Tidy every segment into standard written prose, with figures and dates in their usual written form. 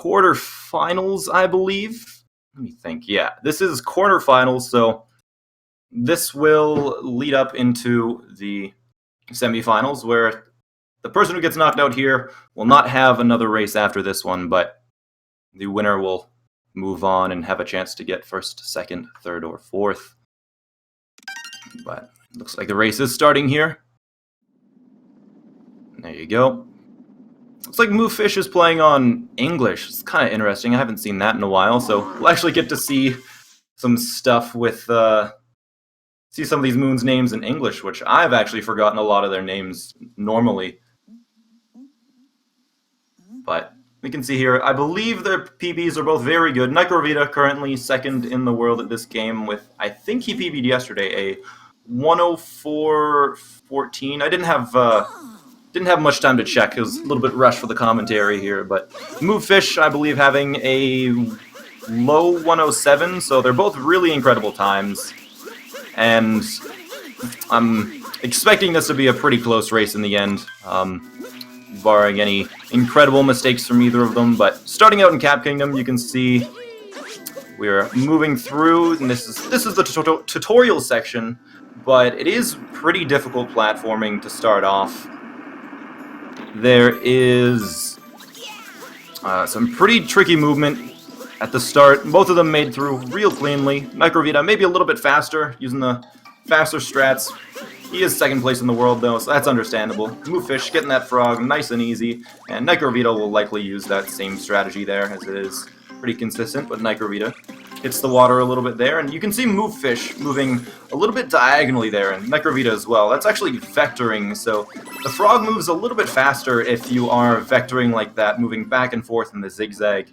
quarterfinals, I believe. Let me think. Yeah, this is quarterfinals, so this will lead up into the semifinals, where the person who gets knocked out here will not have another race after this one, but the winner will move on and have a chance to get first, second, third, or fourth. But it looks like the race is starting here. There you go. Looks like MoveFish is playing on English. It's kind of interesting. I haven't seen that in a while, so we'll actually get to see some stuff with, see some of these moons' names in English, which I've actually forgotten a lot of their names normally. But we can see here, I believe their PBs are both very good. NicroVeda currently second in the world at this game with, I think he PB'd yesterday, a 104.14. I didn't have much time to check. It was a little bit rushed for the commentary here, but MoveFish, I believe, having a low 107, so they're both really incredible times. And I'm expecting this to be a pretty close race in the end, barring any incredible mistakes from either of them. But starting out in Cap Kingdom, you can see we're moving through, and this is the tutorial section, but it is pretty difficult platforming to start off. There is some pretty tricky movement at the start. Both of them made through real cleanly. NicroVeda maybe a little bit faster, using the faster strats. He is second place in the world, though, so that's understandable. MoveFish getting that frog nice and easy, and NicroVeda will likely use that same strategy there, as it is pretty consistent, but NicroVeda hits the water a little bit there, and you can see MoveFish moving a little bit diagonally there, and NicroVeda as well. That's actually vectoring, so the frog moves a little bit faster if you are vectoring like that, moving back and forth in the zigzag,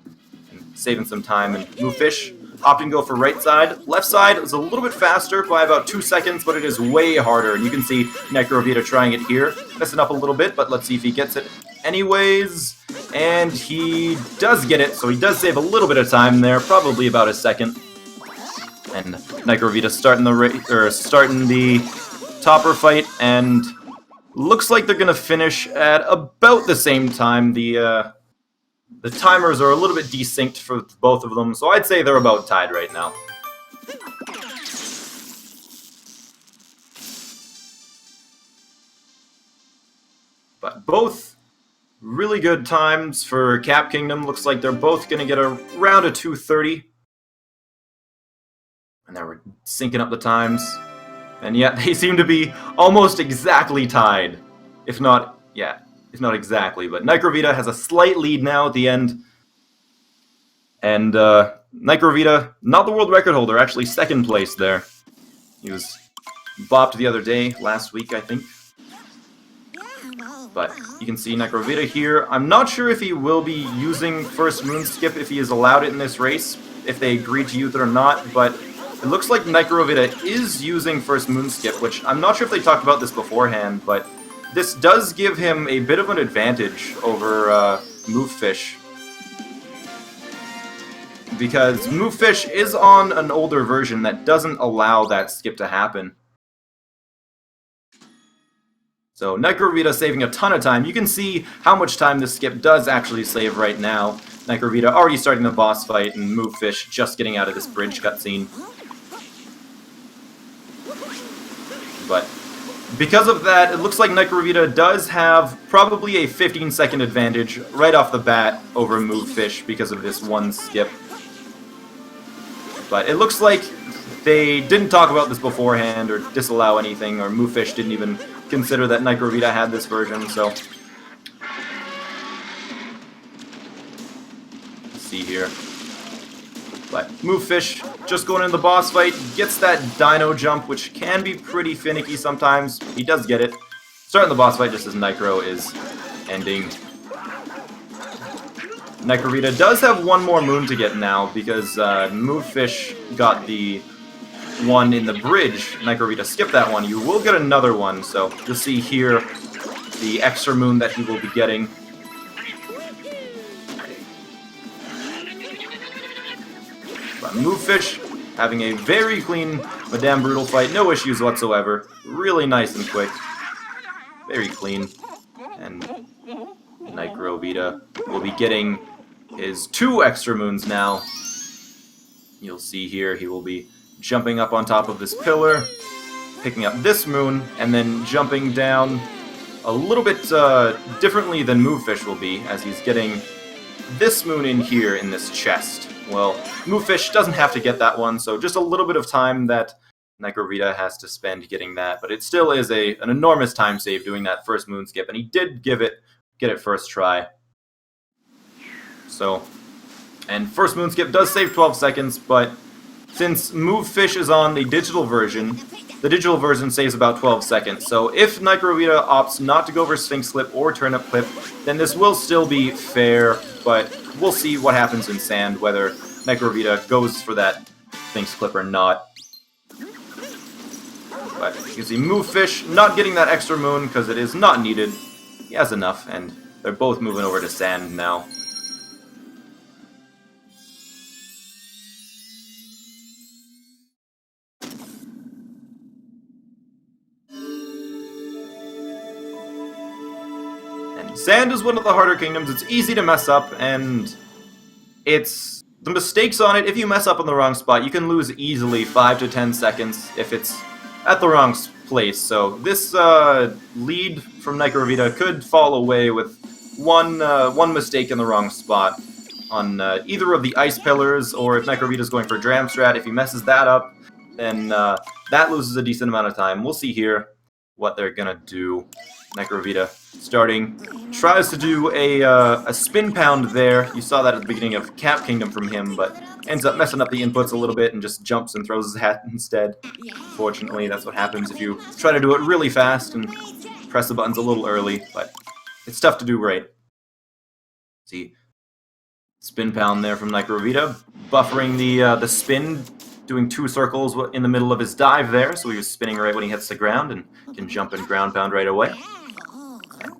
and saving some time. And MoveFish opting to go for right side. Left side is a little bit faster by about 2 seconds, but it is way harder, and you can see NicroVeda trying it here, messing up a little bit, but let's see if he gets it anyways. And he does get it, so he does save a little bit of time there, probably about a second. And NicroVeda starting the topper fight, and looks like they're gonna finish at about the same time. The timers are a little bit desynced for both of them, so I'd say they're about tied right now. But both really good times for Cap Kingdom. Looks like they're both going to get around a 2:30. And now we're syncing up the times. And yet they seem to be almost exactly tied. If not exactly. But NicroVeda has a slight lead now at the end. And NicroVeda, not the world record holder, actually second place there. He was bopped the other day, last week, I think. But you can see NicroVeda here. I'm not sure if he will be using first moon skip, if he is allowed it in this race, if they agree to use it or not, but it looks like NicroVeda is using first moon skip, which I'm not sure if they talked about this beforehand, but this does give him a bit of an advantage over MoveFish. Because MoveFish is on an older version that doesn't allow that skip to happen. So NicroVeda saving a ton of time. You can see how much time this skip does actually save right now. NicroVeda already starting the boss fight, and MoveFish just getting out of this bridge cutscene. But because of that, it looks like NicroVeda does have probably a 15-second advantage right off the bat over MoveFish because of this one skip. But it looks like they didn't talk about this beforehand or disallow anything, or MoveFish didn't even consider that NicroVeda had this version, so let's see here. But MoveFish just going into the boss fight, gets that dino jump, which can be pretty finicky sometimes. He does get it. Starting the boss fight just as Nicro is ending. NicroVeda does have one more moon to get now, because MoveFish got the one in the bridge. NicroVeda skipped that one. You will get another one, so you'll see here the extra moon that he will be getting. But MoveFish having a very clean Madame Brutal fight, no issues whatsoever. Really nice and quick. Very clean. And NicroVeda will be getting his 2 extra moons now. You'll see here he will be jumping up on top of this pillar, picking up this moon, and then jumping down a little bit differently than MoveFish will be, as he's getting this moon in here in this chest. Well, MoveFish doesn't have to get that one, so just a little bit of time that NicroVeda has to spend getting that, but it still is an enormous time save doing that first moon skip, and he did get it first try. So, and first moon skip does save 12 seconds, but since MoveFish is on the digital version saves about 12 seconds. So if NicroVeda opts not to go for Sphinx Clip or Turnip Clip, then this will still be fair, but we'll see what happens in Sand, whether NicroVeda goes for that Sphinx Clip or not. But you can see MoveFish not getting that extra moon because it is not needed. He has enough, and they're both moving over to Sand now. Sand is one of the harder kingdoms. It's easy to mess up, and it's the mistakes on it. If you mess up in the wrong spot, you can lose easily 5 to 10 seconds if it's at the wrong place. So this lead from NicroVeda could fall away with one mistake in the wrong spot on either of the ice pillars, or if NicroVeda is going for Dram Strat. If he messes that up, then that loses a decent amount of time. We'll see here what they're gonna do. NicroVeda tries to do a spin pound there. You saw that at the beginning of Cap Kingdom from him, but ends up messing up the inputs a little bit and just jumps and throws his hat instead. Fortunately, that's what happens if you try to do it really fast and press the buttons a little early, but it's tough to do right. See, spin pound there from NicroVeda, buffering the spin, doing 2 circles in the middle of his dive there, so he was spinning right when he hits the ground and can jump and ground pound right away.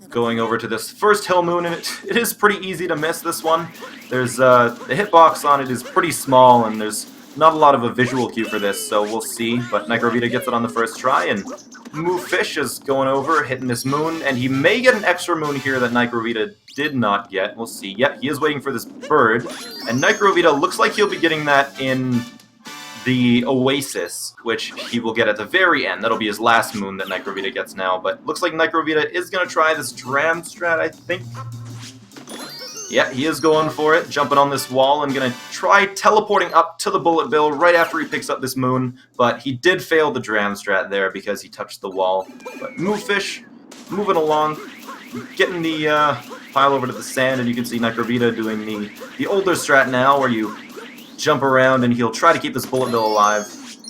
Going over to this first hill moon, and it is pretty easy to miss this one. There's the hitbox on it is pretty small, and there's not a lot of a visual cue for this, so we'll see. But NicroVeda gets it on the first try, and MoveFish is going over, hitting this moon, and he may get an extra moon here that NicroVeda did not get. We'll see. Yep, he is waiting for this bird, and NicroVeda looks like he'll be getting that in the Oasis, which he will get at the very end. That'll be his last moon that NicroVeda gets now, but looks like NicroVeda is going to try this Dram Strat, I think. Yeah, he is going for it, jumping on this wall and going to try teleporting up to the Bullet Bill right after he picks up this moon, but he did fail the Dram Strat there because he touched the wall. But MoveFish moving along, getting the pile over to the sand, and you can see NicroVeda doing the older strat now, where you jump around and he'll try to keep this Bullet Bill alive.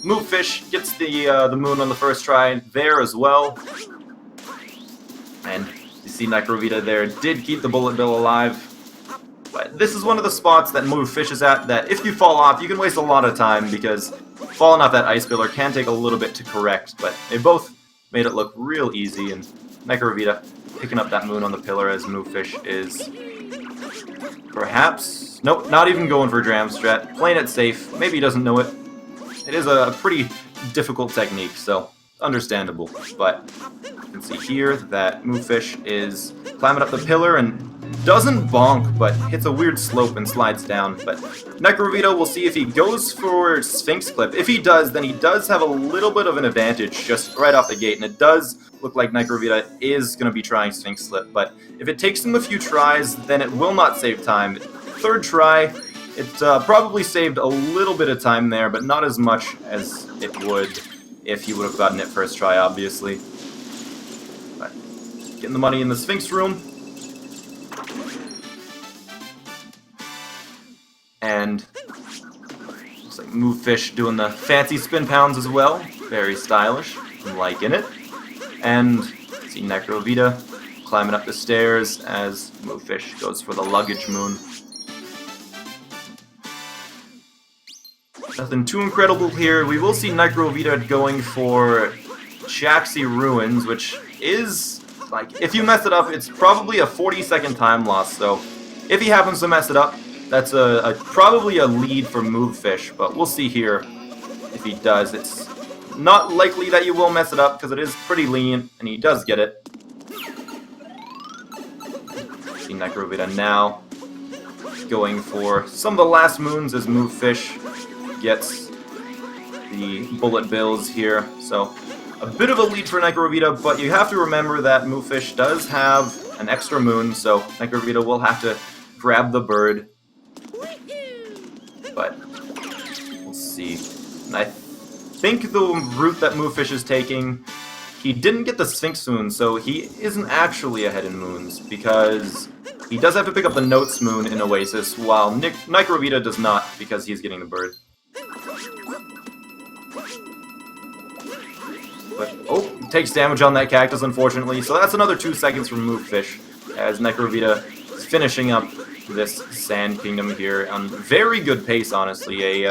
MoveFish gets the moon on the first try there as well. And you see NicroVeda there did keep the Bullet Bill alive. But this is one of the spots that MoveFish is at that if you fall off, you can waste a lot of time, because falling off that ice pillar can take a little bit to correct. But they both made it look real easy, and NicroVeda picking up that moon on the pillar as MoveFish is perhaps... Nope, not even going for Dram Strat. Playing it safe. Maybe he doesn't know it. It is a pretty difficult technique, so understandable. But you can see here that MoveFish is climbing up the pillar and doesn't bonk, but hits a weird slope and slides down. But NicroVeda will see if he goes for Sphinx Clip. If he does, then he does have a little bit of an advantage just right off the gate, and it does look like NicroVeda is going to be trying Sphinx Clip. But if it takes him a few tries, then it will not save time. Third try, it probably saved a little bit of time there, but not as much as it would if he would have gotten it first try, obviously. But getting the money in the Sphinx room. And looks like MoveFish doing the fancy spin pounds as well. Very stylish. I'm liking it. And see NicroVeda climbing up the stairs as MoveFish goes for the luggage moon. Nothing too incredible here. We will see NicroVeda going for Jaxi Ruins, which is, like, if you mess it up, it's probably a 40-second time loss. So if he happens to mess it up, that's probably a lead for MoveFish. But we'll see here if he does. It's not likely that you will mess it up because it is pretty lenient, and he does get it. See NicroVeda now going for some of the last moons as MoveFish gets the bullet bills here. So a bit of a lead for NicroVeda, but you have to remember that MoveFish does have an extra moon, so NicroVeda will have to grab the bird. But we'll see. And I think the route that MoveFish is taking, he didn't get the Sphinx moon, so he isn't actually ahead in moons, because he does have to pick up the Notes moon in Oasis, while NicroVeda does not, because he's getting the bird. But, oh, takes damage on that cactus, unfortunately, so that's another 2 seconds from MoveFish, as NicroVeda is finishing up this Sand Kingdom here on very good pace, honestly.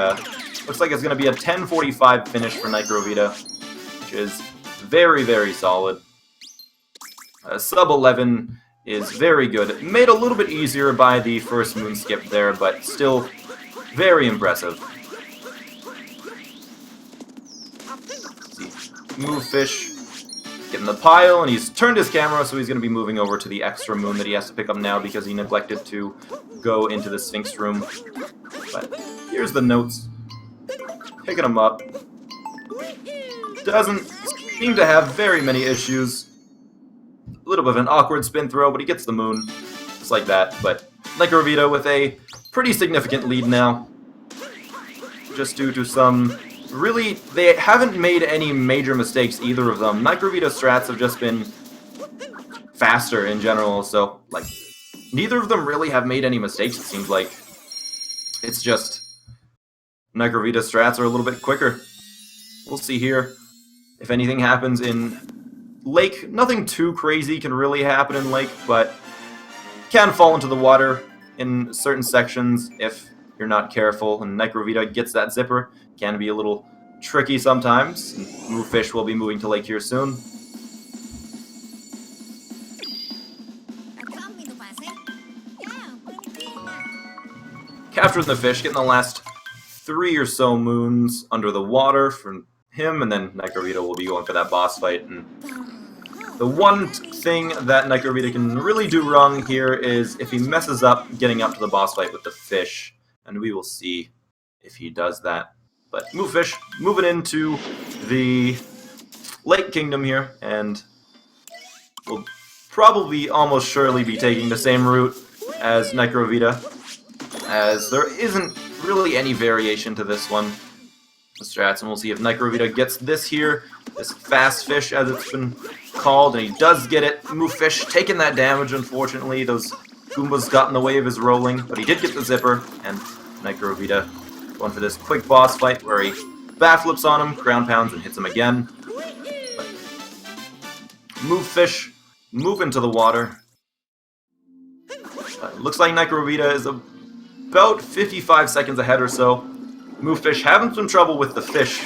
Looks like it's going to be a 10:45 finish for NicroVeda, which is very, very solid. Sub 11 is very good. Made a little bit easier by the first moon skip there, but still very impressive. MoveFish getting the pile, and he's turned his camera, so he's going to be moving over to the extra moon that he has to pick up now because he neglected to go into the Sphinx room. But here's the Notes. Picking him up. Doesn't seem to have very many issues. A little bit of an awkward spin throw, but he gets the moon. Just like that. But NicroVeda with a pretty significant lead now. Just due to some... Really, they haven't made any major mistakes, either of them. NicroVeda strats have just been faster in general, so, like, neither of them really have made any mistakes, it seems like. It's just NicroVeda strats are a little bit quicker. We'll see here if anything happens in Lake. Nothing too crazy can really happen in Lake, but can fall into the water in certain sections if you're not careful, and NicroVeda gets that zipper. Can be a little tricky sometimes. And MoveFish will be moving to Lake here soon. Capturing the fish, getting the last 3 or so moons under the water from him, and then NicroVeda will be going for that boss fight. And the one thing that NicroVeda can really do wrong here is if he messes up getting up to the boss fight with the fish, and we will see if he does that. But MoveFish moving into the Lake Kingdom here, and will probably almost surely be taking the same route as NicroVeda, as there isn't really any variation to this one. The strats, and we'll see if NicroVeda gets this here, this fast fish as it's been called, and he does get it. MoveFish taking that damage, unfortunately. Those Goombas got in the way of his rolling, but he did get the zipper, and NicroVeda going for this quick boss fight where he backflips on him, ground pounds, and hits him again. But MoveFish moving to the water. Looks like NicroVeda is about 55 seconds ahead or so. MoveFish having some trouble with the fish.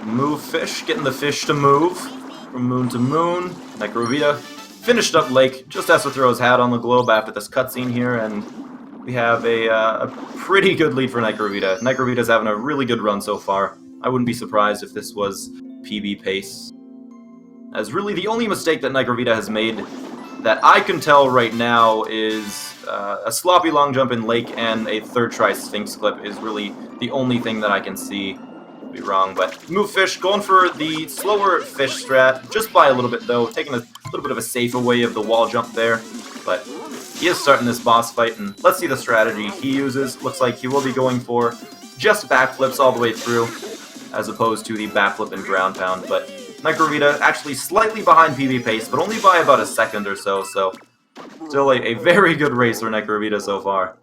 MoveFish getting the fish to move from moon to moon. NicroVeda finished up Lake, just has to throw his hat on the globe after this cutscene here, and we have a pretty good lead for NicroVeda. NicroVeda's having a really good run so far. I wouldn't be surprised if this was PB pace. As really the only mistake that NicroVeda has made that I can tell right now is a sloppy long jump in Lake and a third try Sphinx clip is really the only thing that I can see. Be wrong, but MoveFish going for the slower fish strat, just by a little bit though, taking a little bit of a safer way of the wall jump there, but he is starting this boss fight, and let's see the strategy he uses. Looks like he will be going for just backflips all the way through, as opposed to the backflip and ground pound, but NicroVeda actually slightly behind PB pace, but only by about a second or so, so still a very good race for NicroVeda so far.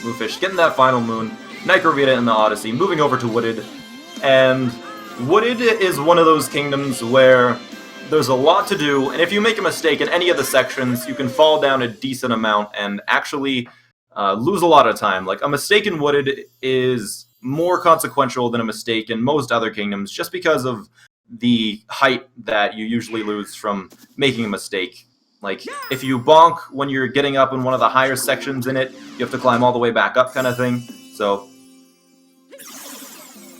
MoveFish getting that final moon. NicroVeda in the Odyssey, moving over to Wooded. And Wooded is one of those kingdoms where there's a lot to do, and if you make a mistake in any of the sections, you can fall down a decent amount and actually lose a lot of time. Like, a mistake in Wooded is more consequential than a mistake in most other kingdoms, just because of the height that you usually lose from making a mistake. Like, if you bonk when you're getting up in one of the higher sections in it, you have to climb all the way back up kind of thing. So,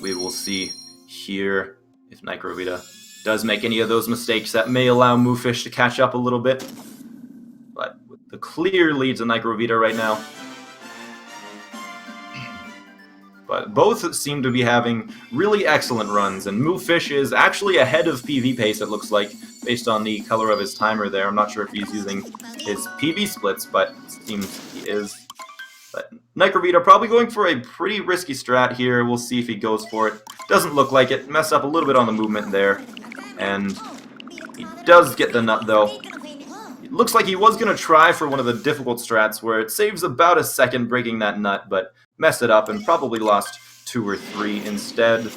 We will see here if NicroVeda does make any of those mistakes that may allow MoveFish to catch up a little bit. But with the clear lead to NicroVeda right now. But both seem to be having really excellent runs, and MoveFish is actually ahead of PV pace, it looks like, based on the color of his timer there. I'm not sure if he's using his PV splits, but it seems he is. But NicroVeda probably going for a pretty risky strat here. We'll see if he goes for it. Doesn't look like it. Messed up a little bit on the movement there. And he does get the nut, though. It looks like he was going to try for one of the difficult strats where it saves about a second breaking that nut, but messed it up and probably lost 2 or 3 instead.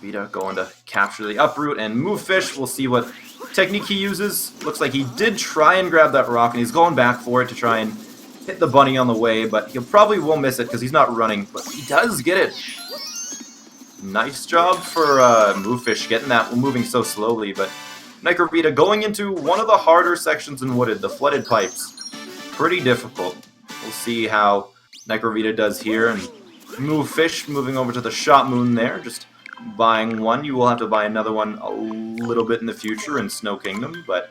Veda going to capture the uproot, and MoveFish, we'll see what technique he uses. Looks like he did try and grab that rock, and he's going back for it to try and hit the bunny on the way, but he probably will miss it because he's not running, but he does get it. Nice job for MoveFish getting that moving so slowly, but NicroVeda going into one of the harder sections in Wooded, the flooded pipes. Pretty difficult. We'll see how NicroVeda does here, and MoveFish moving over to the Shot Moon there, just buying one. You will have to buy another one a little bit in the future in Snow Kingdom, but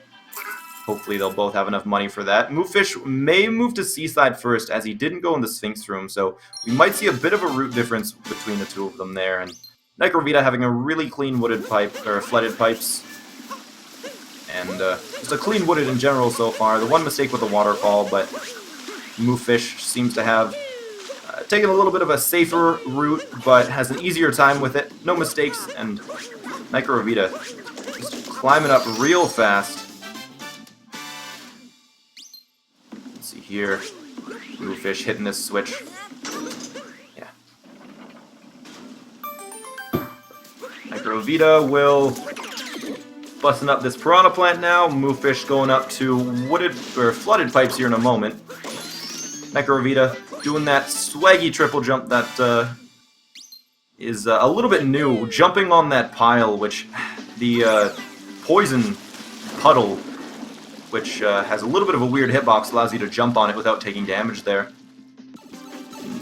hopefully they'll both have enough money for that. MoveFish may move to Seaside first, as he didn't go in the Sphinx room, so we might see a bit of a route difference between the two of them there, and NicroVeda having a really clean wooded pipe, or flooded pipes, and just a clean wooded in general so far. The one mistake with the waterfall, but MoveFish seems to have taken a little bit of a safer route, but has an easier time with it. No mistakes, and NicroVeda just climbing up real fast. Let's see here. MoveFish hitting this switch. Yeah. NicroVeda will busting up this piranha plant now. MoveFish going up to wooded or flooded pipes here in a moment. NicroVeda doing that swaggy triple jump that is a little bit new. Jumping on that pile, which the poison puddle, which has a little bit of a weird hitbox, allows you to jump on it without taking damage there.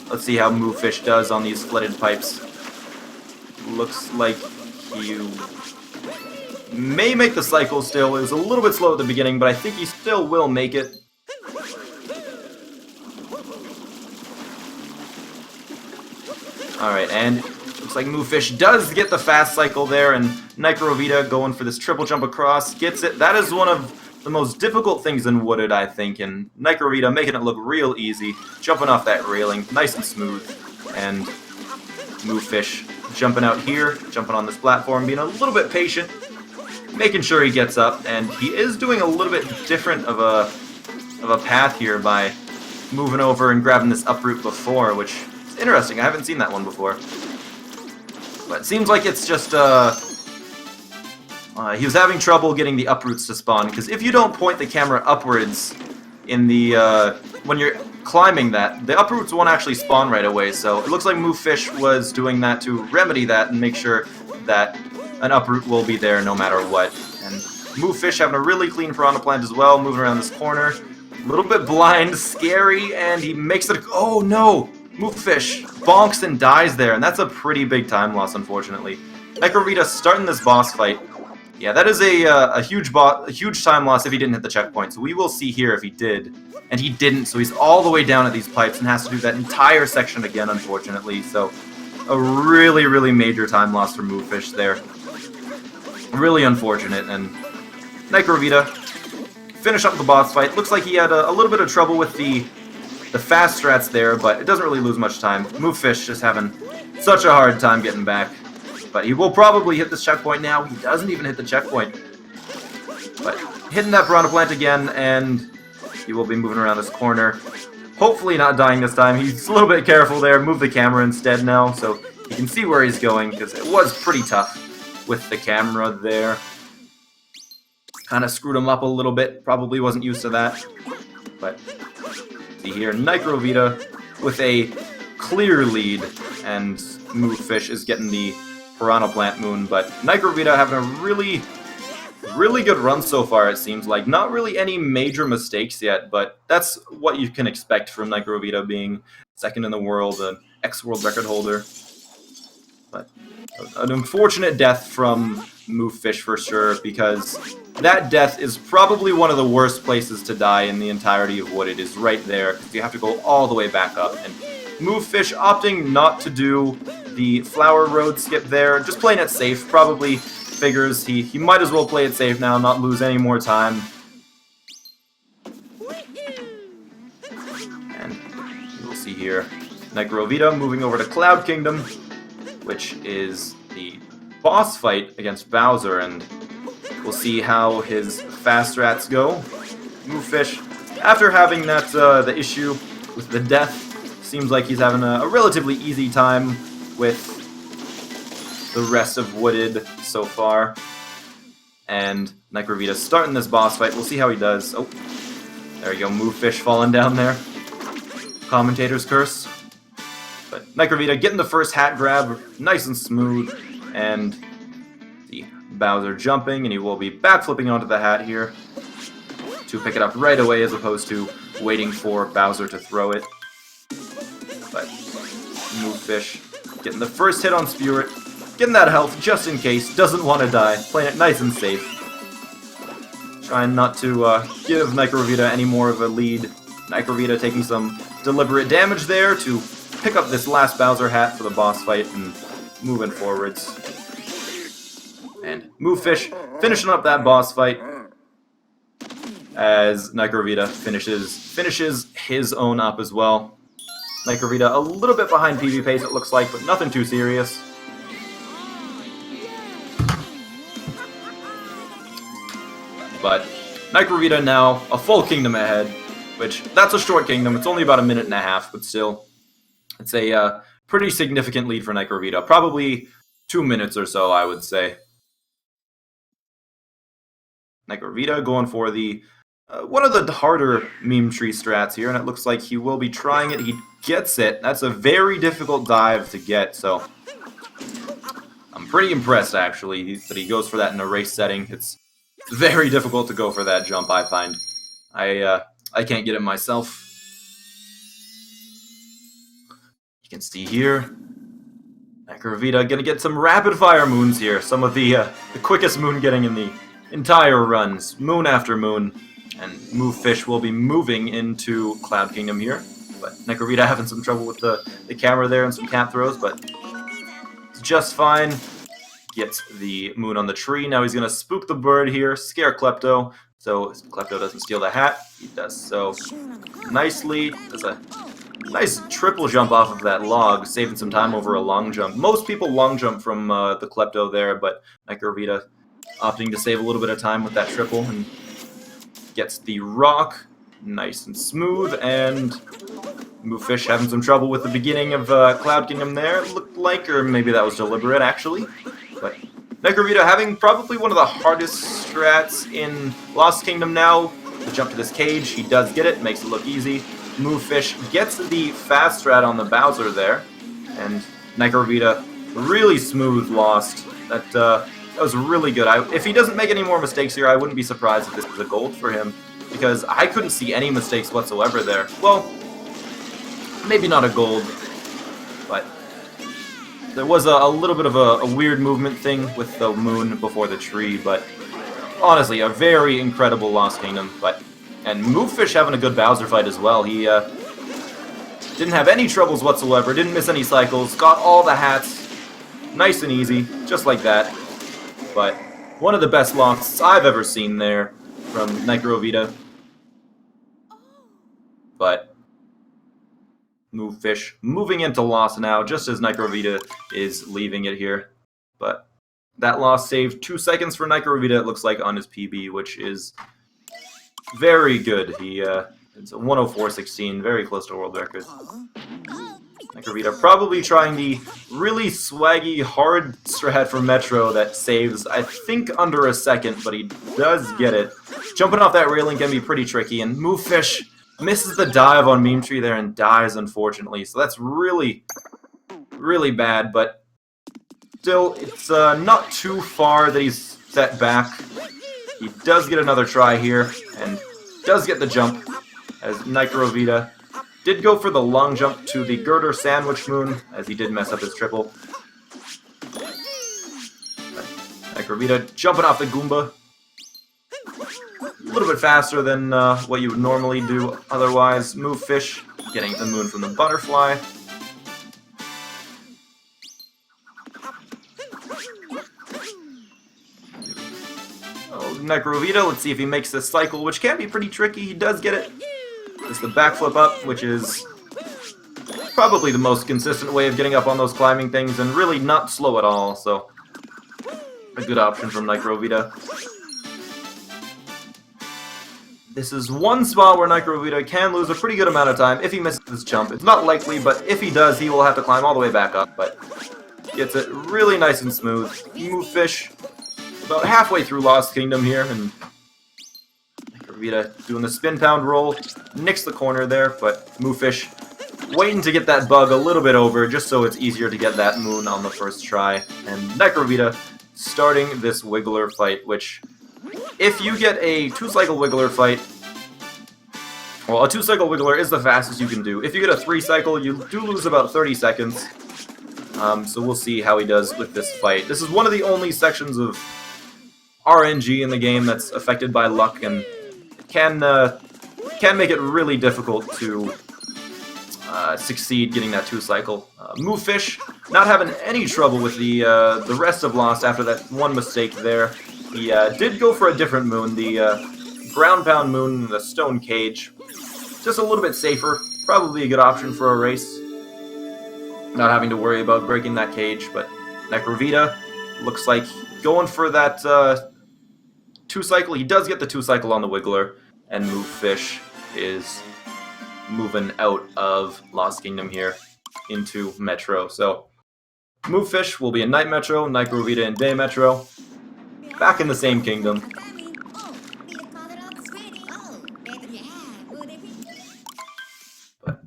Let's see how MoveFish does on these flooded pipes. Looks like he may make the cycle still. It was a little bit slow at the beginning, but I think he still will make it. Alright, and looks like MoveFish does get the fast cycle there, and NicroVeda going for this triple jump across, gets it. That is one of the most difficult things in Wooded, I think, and NicroVeda making it look real easy, jumping off that railing, nice and smooth, and MoveFish jumping out here, jumping on this platform, being a little bit patient, making sure he gets up, and he is doing a little bit different of a path here by moving over and grabbing this uproot before, which is interesting. I haven't seen that one before. But it seems like it's just, he was having trouble getting the uproots to spawn, because if you don't point the camera upwards in the, when you're climbing that, the uproots won't actually spawn right away, so it looks like MoveFish was doing that to remedy that and make sure that an uproot will be there no matter what. And MoveFish having a really clean piranha plant as well, moving around this corner. A little bit blind, scary, and he makes it, oh no! MoveFish bonks and dies there, and that's a pretty big time loss, unfortunately. NicroVeda starting this boss fight. Yeah, that is a huge time loss if he didn't hit the checkpoint, so we will see here if he did. And he didn't, so he's all the way down at these pipes and has to do that entire section again, unfortunately. So, a really, really major time loss for MoveFish there. Really unfortunate, and NicroVeda finish up the boss fight. Looks like he had a little bit of trouble with the fast strats there, but it doesn't really lose much time. MoveFish just having such a hard time getting back. But he will probably hit this checkpoint now. He doesn't even hit the checkpoint. But hitting that piranha plant again, and he will be moving around this corner. Hopefully not dying this time. He's a little bit careful there. Move the camera instead now, so you can see where he's going, because it was pretty tough with the camera there. Kind of screwed him up a little bit. Probably wasn't used to that. But see here, NicroVeda with a clear lead, and MoveFish is getting the Piranha Plant Moon, but NicroVeda having a really, really good run so far, it seems like. Not really any major mistakes yet, but that's what you can expect from NicroVeda being second in the world, and ex-world record holder. But an unfortunate death from MoveFish for sure, because that death is probably one of the worst places to die in the entirety of what it is right there. You have to go all the way back up, and MoveFish opting not to do the flower road skip there, just playing it safe, probably figures he might as well play it safe now, not lose any more time. And you'll see here, NicroVeda moving over to Cloud Kingdom, which is the boss fight against Bowser, and we'll see how his fast strats go. MoveFish, after having that the issue with the death, seems like he's having a relatively easy time with the rest of Wooded so far. And NicroVeda starting this boss fight. We'll see how he does. Oh, there you go. MoveFish falling down there. Commentator's curse. But NicroVeda getting the first hat grab, nice and smooth, and the Bowser jumping, and he will be backflipping onto the hat here to pick it up right away as opposed to waiting for Bowser to throw it. But MoveFish getting the first hit on Spirit, getting that health just in case, doesn't want to die, playing it nice and safe. Trying not to give NicroVeda any more of a lead. NicroVeda taking some deliberate damage there to pick up this last Bowser hat for the boss fight and moving forwards. And MoveFish finishing up that boss fight as NicroVeda finishes his own up as well. NicroVeda a little bit behind PB pace it looks like, but nothing too serious. But NicroVeda now a full kingdom ahead, which that's a short kingdom. It's only about a minute and a half, but still. It's a pretty significant lead for NicroVeda. Probably 2 minutes or so, I would say. NicroVeda going for the one of the harder meme tree strats here, and it looks like he will be trying it. He gets it. That's a very difficult dive to get, so I'm pretty impressed, actually, that he goes for that in a race setting. It's very difficult to go for that jump, I find. I can't get it myself. You can see here, NicroVeda gonna get some rapid-fire moons here. Some of the quickest moon getting in the entire runs, moon after moon. And MoveFish will be moving into Cloud Kingdom here. But NicroVeda having some trouble with the camera there and some cat throws, but it's just fine. Gets the moon on the tree. Now he's going to spook the bird here, scare Klepto, so Klepto doesn't steal the hat. He does so nicely. Does a nice triple jump off of that log, saving some time over a long jump. Most people long jump from the Klepto there, but NicroVeda opting to save a little bit of time with that triple and gets the rock nice and smooth, and MoveFish having some trouble with the beginning of Cloud Kingdom there, it looked like, or maybe that was deliberate, actually. But NicroVeda having probably one of the hardest strats in Lost Kingdom now. The jump to this cage, he does get it, makes it look easy. MoveFish gets the fast strat on the Bowser there, and NicroVeda really smooth Lost. That was really good. If he doesn't make any more mistakes here, I wouldn't be surprised if this is a gold for him, because I couldn't see any mistakes whatsoever there. Well, maybe not a gold, but there was a little bit of a weird movement thing with the moon before the tree, but honestly, a very incredible Lost Kingdom. And MoveFish having a good Bowser fight as well. He didn't have any troubles whatsoever, didn't miss any cycles, got all the hats, nice and easy, just like that. But one of the best Losts I've ever seen there from NicroVeda. But MoveFish moving into Lost now, just as NicroVeda is leaving it here. But that loss saved 2 seconds for NicroVeda, it looks like, on his PB, which is very good. It's a 104.16, very close to world record. NicroVeda probably trying the really swaggy, hard strat for Metro that saves, I think, under a second, but he does get it. Jumping off that railing can be pretty tricky, and MoveFish misses the dive on Meme Tree there and dies, unfortunately. So that's really, really bad, but still, it's not too far that he's set back. He does get another try here, and does get the jump, as NicroVeda Did go for the long jump to the Girder Sandwich Moon, as he did mess up his triple. NicroVeda jumping off the Goomba. A little bit faster than what you would normally do otherwise. MoveFish getting the moon from the butterfly. Oh, NicroVeda, let's see if he makes this cycle, which can be pretty tricky. He does get it. It's the backflip up, which is probably the most consistent way of getting up on those climbing things, and really not slow at all, so a good option from NicroVeda. This is one spot where NicroVeda can lose a pretty good amount of time if he misses this jump. It's not likely, but if he does, he will have to climb all the way back up, but gets it really nice and smooth. MoveFish about halfway through Lost Kingdom here, and NicroVeda doing the spin pound roll, nicks the corner there, but MoveFish waiting to get that bug a little bit over, just so it's easier to get that moon on the first try. And NicroVeda starting this Wiggler fight, which, if you get a 2-cycle Wiggler fight, well, a 2-cycle Wiggler is the fastest you can do. If you get a 3-cycle, you do lose about 30 seconds. So we'll see how he does with this fight. This is one of the only sections of RNG in the game that's affected by luck, and can make it really difficult to succeed getting that 2-cycle. MoveFish not having any trouble with the rest of Lost after that one mistake there. He did go for a different moon, the ground pound moon, the stone cage. Just a little bit safer, probably a good option for a race. Not having to worry about breaking that cage, but NicroVeda looks like going for that 2-cycle. He does get the 2-cycle on the Wiggler, and MoveFish is moving out of Lost Kingdom here into Metro. So MoveFish will be in Night Metro, NicroVeda in Day Metro. Back in the same kingdom. But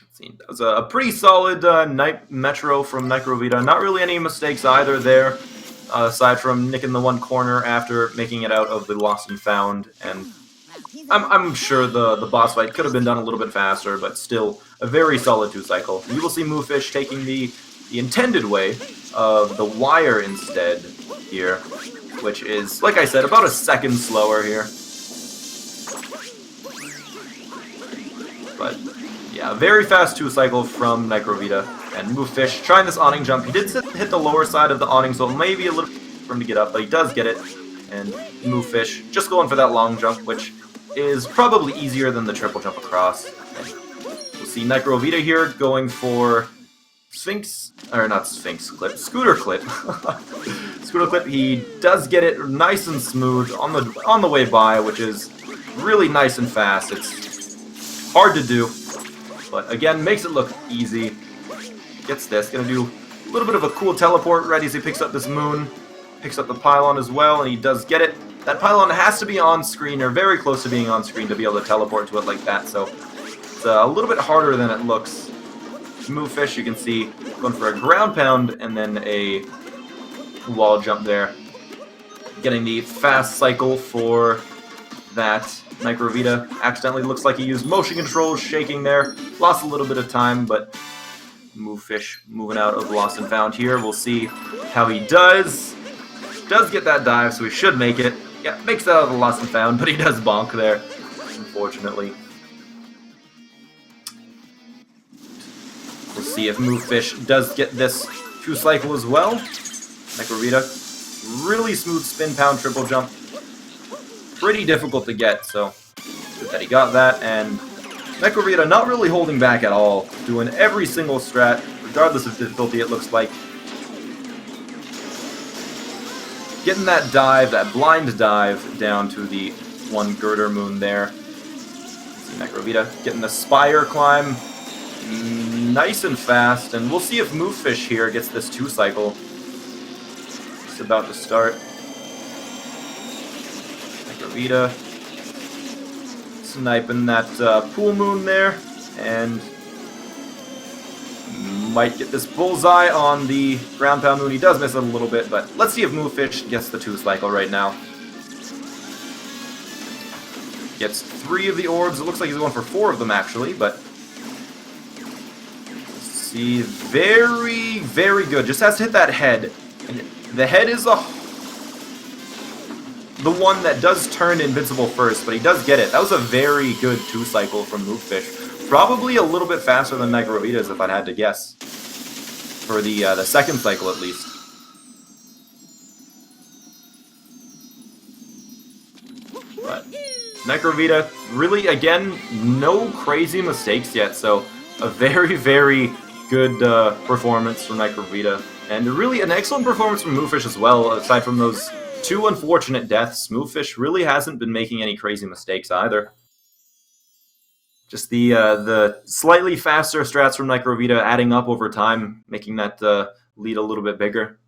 let's see, that was a pretty solid Night Metro from NicroVeda. Not really any mistakes either there, aside from nicking the one corner after making it out of the Lost and Found. And I'm sure the boss fight could have been done a little bit faster, but still a very solid 2-cycle. You will see MoveFish taking the intended way of the wire instead here, which is, like I said, about a second slower here. But yeah, very fast 2-cycle from NicroVeda. And MoveFish trying this awning jump. He did hit the lower side of the awning, so it may be a little for him to get up, but he does get it. And MoveFish just going for that long jump, which is probably easier than the triple jump across. And we'll see NicroVeda here going for Sphinx, or not Sphinx clip, Scooter clip. Scooter clip. He does get it nice and smooth on the way by, which is really nice and fast. It's hard to do, but again, makes it look easy. Gets this. Gonna do a little bit of a cool teleport right as he picks up this moon. Picks up the pylon as well, and he does get it. That pylon has to be on screen, or very close to being on screen, to be able to teleport to it like that, so it's a little bit harder than it looks. MoveFish, you can see, going for a ground pound and then a wall jump there. Getting the fast cycle for that. NicroVeda accidentally looks like he used motion controls, shaking there. Lost a little bit of time, but MoveFish moving out of Lost and Found here. We'll see how he does. Does get that dive, so he should make it. Yeah, makes it out of the Lost and Found, but he does bonk there, unfortunately. We'll see if MoveFish does get this 2-cycle as well. NicroVeda, really smooth spin pound triple jump. Pretty difficult to get, so good that he got that. And NicroVeda not really holding back at all, doing every single strat, regardless of difficulty, it looks like. Getting that dive, that blind dive, down to the one girder moon there. See NicroVeda getting the spire climb nice and fast, and we'll see if MoveFish here gets this 2-cycle. It's about to start. NicroVeda sniping that pool moon there, and might get this bullseye on the ground pound moon. He does miss it a little bit, but let's see if MoveFish gets the 2-cycle right now. Gets 3 of the orbs. It looks like he's going for 4 of them, actually, but See, very, very good. Just has to hit that head. And the head is the one that does turn invincible first, but he does get it. That was a very good 2-cycle from MoveFish. Probably a little bit faster than NicroVeda's if I'd had to guess. For the 2nd cycle at least. But NicroVeda, really, again, no crazy mistakes yet, so a very, very good performance from NicroVeda. And really an excellent performance from MoveFish as well, aside from those 2 unfortunate deaths. MoveFish really hasn't been making any crazy mistakes either. Just the slightly faster strats from NicroVeda adding up over time, making that lead a little bit bigger.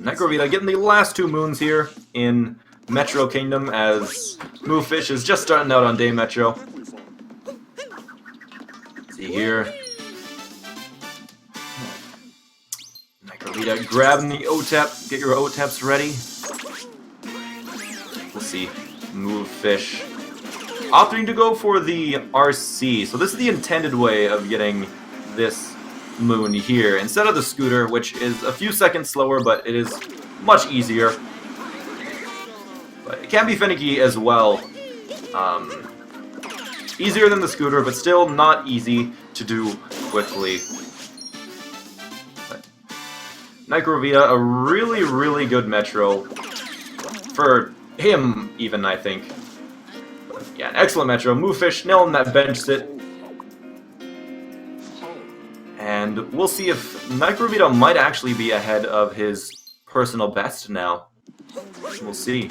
NicroVeda getting the last 2 moons here in Metro Kingdom as MoveFish is just starting out on Day Metro. See here. NicroVeda grabbing the OTEP. Get your OTEPs ready. We'll see. MoveFish opting to go for the RC. So this is the intended way of getting this moon here instead of the scooter, which is a few seconds slower, but it is much easier. But it can be finicky as well. Easier than the scooter, but still not easy to do quickly. But NicroVeda, a really, really good Metro. For him, even, I think. But yeah, an excellent Metro. MoveFish nailing that bench sit. And we'll see if NicroVeda might actually be ahead of his personal best now. We'll see.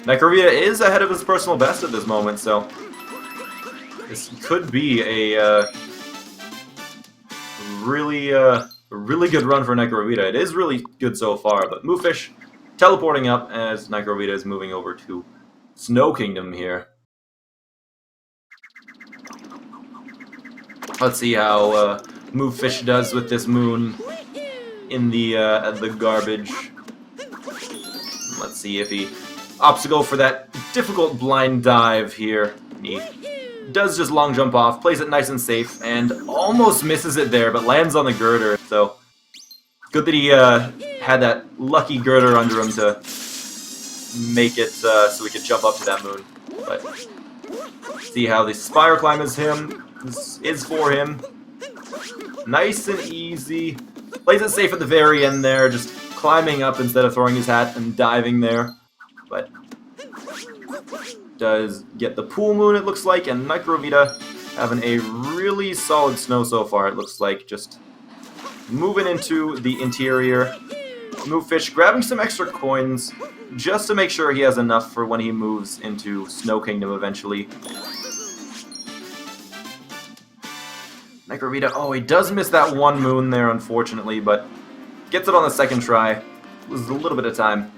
NicroVeda is ahead of his personal best at this moment, so this could be a really good run for NicroVeda. It is really good so far, but MoveFish teleporting up as NicroVeda is moving over to Snow Kingdom here. Let's see how MoveFish does with this moon in the garbage. Let's see if he opts to go for that difficult blind dive here. He does just long jump off, plays it nice and safe, and almost misses it there, but lands on the girder. So good that he had that lucky girder under him to make it so he could jump up to that moon. But see how the spire climb is for him. Nice and easy. Plays it safe at the very end there, just climbing up instead of throwing his hat and diving there. But does get the pool moon, it looks like, and NicroVeda having a really solid snow so far, it looks like. Just moving into the interior. MoveFish grabbing some extra coins just to make sure he has enough for when he moves into Snow Kingdom eventually. NicroVeda, oh, he does miss that 1 moon there, unfortunately, but gets it on the 2nd try. Loses a little bit of time.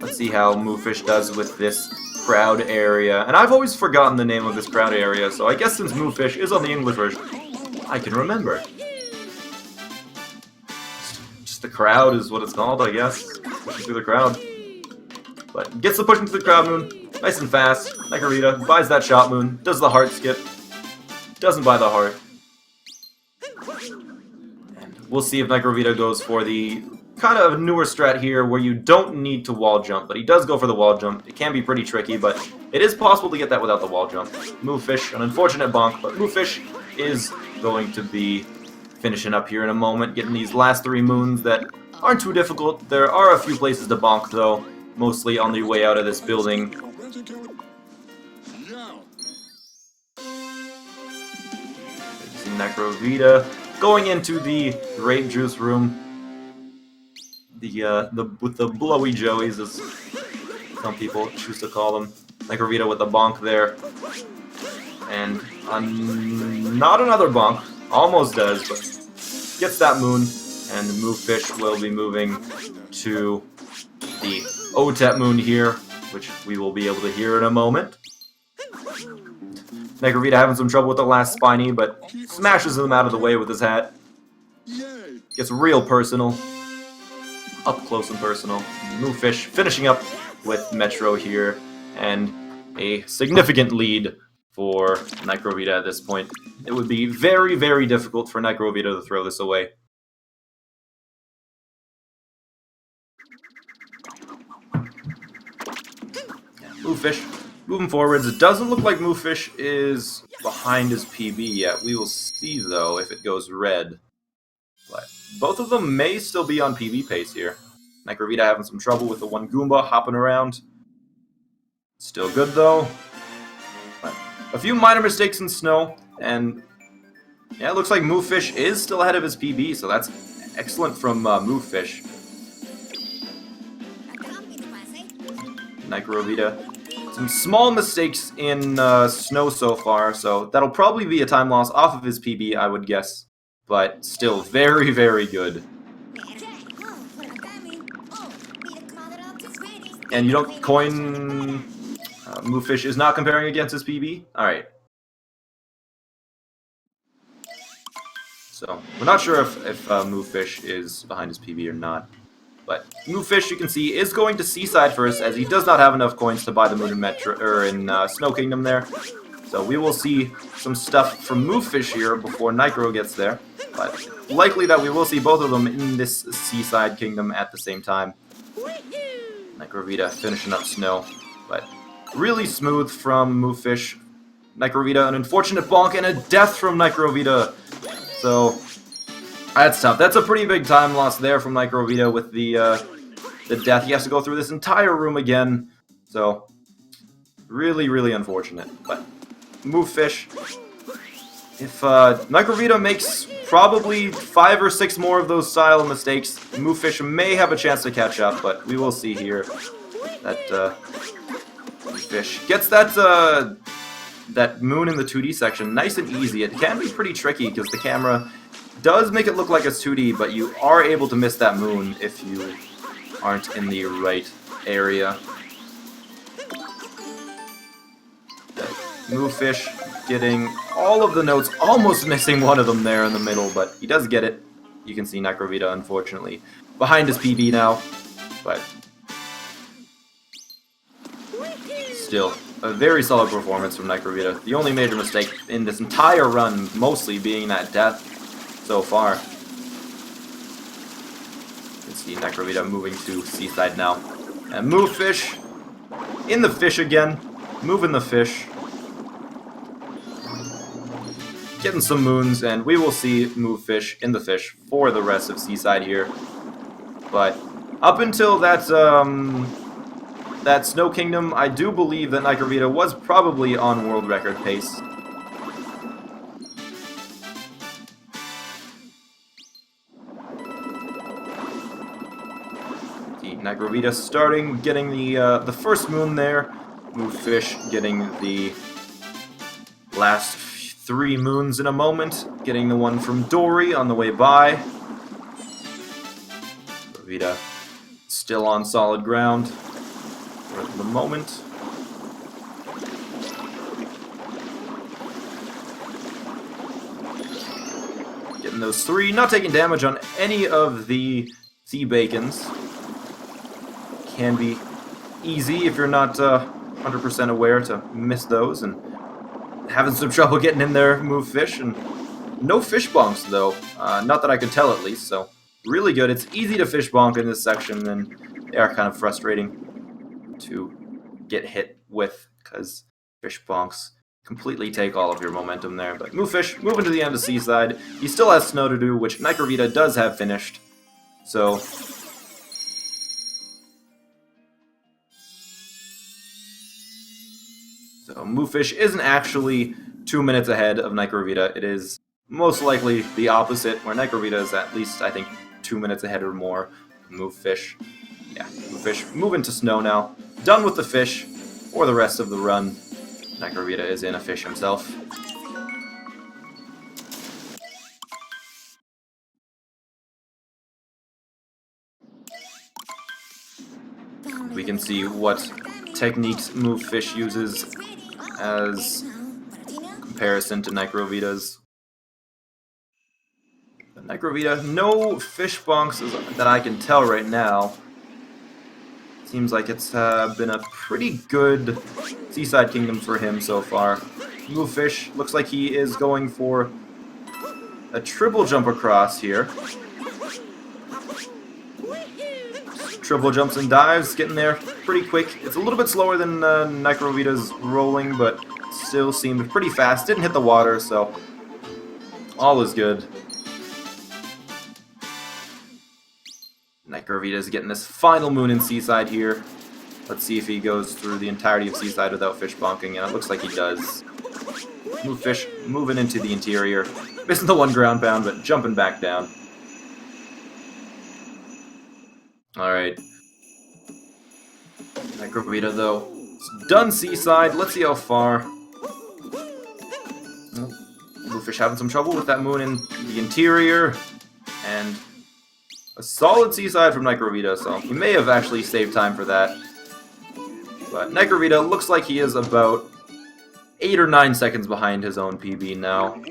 Let's see how MoveFish does with this crowd area. And I've always forgotten the name of this crowd area, so I guess since MoveFish is on the English version, I can remember. Just the crowd is what it's called, I guess. Pushing through the crowd. But gets the push into the crowd moon, nice and fast. NicroVeda buys that shot moon, does the heart skip. Doesn't buy the heart. And we'll see if NicroVeda goes for the kind of newer strat here where you don't need to wall jump, but he does go for the wall jump. It can be pretty tricky, but it is possible to get that without the wall jump. MoveFish, an unfortunate bonk, but MoveFish is going to be finishing up here in a moment, getting these last 3 moons that aren't too difficult. There are a few places to bonk, though, mostly on the way out of this building. NicroVeda going into the grape juice room. With the blowy joeys, as some people choose to call them. NicroVeda with the bonk there. And not another bonk. Almost does, but gets that moon. And MoveFish will be moving to the OTEP moon here, which we will be able to hear in a moment. NicroVeda having some trouble with the last spiny, but smashes them out of the way with his hat. Gets real personal. up close and personal. MoveFish finishing up with Metro here, and a significant lead for NicroVeda at this point. It would be very, very difficult for NicroVeda to throw this away. MoveFish moving forwards. It doesn't look like MoveFish is behind his PB yet. We will see, though, if it goes red. But both of them may still be on PB pace here. NicroVeda having some trouble with the one Goomba hopping around. Still good, though. But a few minor mistakes in snow, and yeah, it looks like MoveFish is still ahead of his PB, so that's excellent from MoveFish. NicroVeda. Some small mistakes in snow so far, so that'll probably be a time loss off of his PB, I would guess. But still very, very good. And you don't coin... MoveFish is not comparing against his PB? Alright. So, we're not sure if MoveFish is behind his PB or not. But MoveFish, you can see, is going to Seaside first, as he does not have enough coins to buy the moon in Metro or in Snow Kingdom there. So we will see some stuff from MoveFish here before Nicro gets there. But likely that we will see both of them in this Seaside Kingdom at the same time. NicroVeda finishing up Snow, but really smooth from MoveFish. NicroVeda, an unfortunate bonk and a death from NicroVeda. So that's tough. That's a pretty big time loss there from NicroVeda with the death. He has to go through this entire room again. So really, really unfortunate. But MoveFish, if NicroVeda makes probably 5 or 6 more of those style mistakes, MoveFish may have a chance to catch up, but we will see here that MoveFish gets that moon in the 2D section nice and easy. It can be pretty tricky because the camera does make it look like it's 2D, but you are able to miss that moon if you aren't in the right area. MoveFish getting all of the notes, almost missing one of them there in the middle, but he does get it. You can see NicroVeda, unfortunately, behind his PB now, but still a very solid performance from NicroVeda. The only major mistake in this entire run, mostly being that death so far. You can see NicroVeda moving to Seaside now. And MoveFish in the fish again, moving the fish. Getting some moons, and we will see MoveFish in the fish for the rest of Seaside here. But up until that Snow Kingdom, I do believe that NicroVeda was probably on world record pace. NicroVeda starting, getting the first moon there. MoveFish getting the last 3 moons in a moment, getting the one from Dory on the way by. NicroVeda still on solid ground for the moment. Getting those 3, not taking damage on any of the sea bacons. Can be easy if you're not 100% aware to miss those, and having some trouble getting in there, MoveFish, and no fish bonks though, not that I could tell at least, so really good. It's easy to fish bonk in this section, and they are kind of frustrating to get hit with, because fish bonks completely take all of your momentum there. But MoveFish moving to the end of Seaside. He still has snow to do, which NicroVeda does have finished, so MoveFish isn't actually 2 minutes ahead of NicroVeda. It is most likely the opposite, where NicroVeda is at least, I think, 2 minutes ahead or more. MoveFish, yeah, MoveFish moving to snow now. Done with the fish for the rest of the run. NicroVeda is in a fish himself. We can see what techniques MoveFish uses as comparison to NicroVeda's. NicroVeda, no fish bonks that I can tell right now. Seems like it's been a pretty good Seaside Kingdom for him so far. MoveFish looks like he is going for a triple jump across here. Triple jumps and dives, getting there pretty quick. It's a little bit slower than NicroVeda's rolling, but still seemed pretty fast. Didn't hit the water, so all is good. NicroVeda's getting this final moon in Seaside here. Let's see if he goes through the entirety of Seaside without fish bonking, and it looks like he does. MoveFish moving into the interior. Missing the one ground pound, but jumping back down. Alright. NicroVeda, though. It's done Seaside. Let's see how far. MoveFish having some trouble with that moon in the interior. And a solid Seaside from NicroVeda, so he may have actually saved time for that. But NicroVeda looks like he is about 8 or 9 seconds behind his own PB now.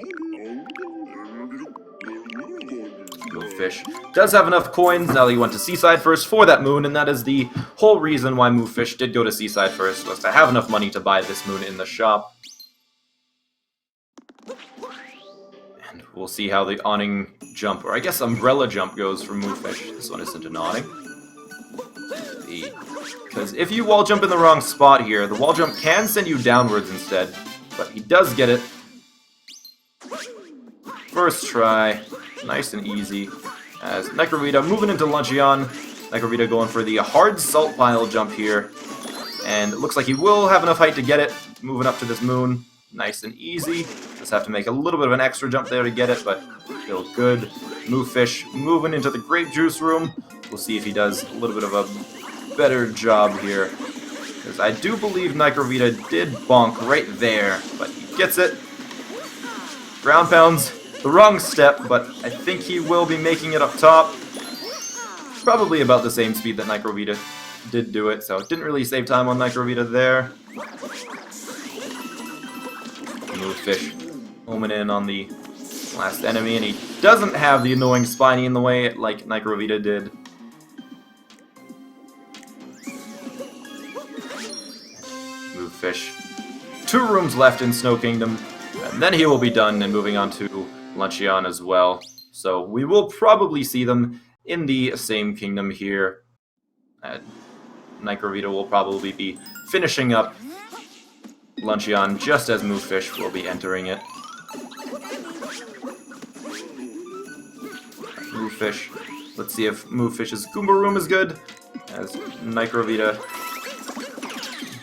MoveFish does have enough coins now that he went to Seaside first for that moon, and that is the whole reason why MoveFish did go to Seaside first, was to have enough money to buy this moon in the shop. And we'll see how the awning jump, or I guess umbrella jump, goes for MoveFish. This one isn't an awning. Because if you wall jump in the wrong spot here, the wall jump can send you downwards instead, but he does get it. First try. Nice and easy. As NicroVeda moving into Luncheon. NicroVeda going for the hard salt pile jump here. And it looks like he will have enough height to get it. Moving up to this moon. Nice and easy. Just have to make a little bit of an extra jump there to get it, but still good. MoveFish moving into the grape juice room. We'll see if he does a little bit of a better job here. Because I do believe NicroVeda did bonk right there, but he gets it. Ground pounds. The wrong step, but I think he will be making it up top. Probably about the same speed that NicroVeda did do it, so it didn't really save time on NicroVeda there. MoveFish homing in on the last enemy, and he doesn't have the annoying Spiny in the way like NicroVeda did. MoveFish. 2 rooms left in Snow Kingdom, and then he will be done and moving on to Luncheon as well. So we will probably see them in the same kingdom here. NicroVeda will probably be finishing up Luncheon just as MoveFish will be entering it. MoveFish. Let's see if MoveFish's Goomba Room is good, as NicroVeda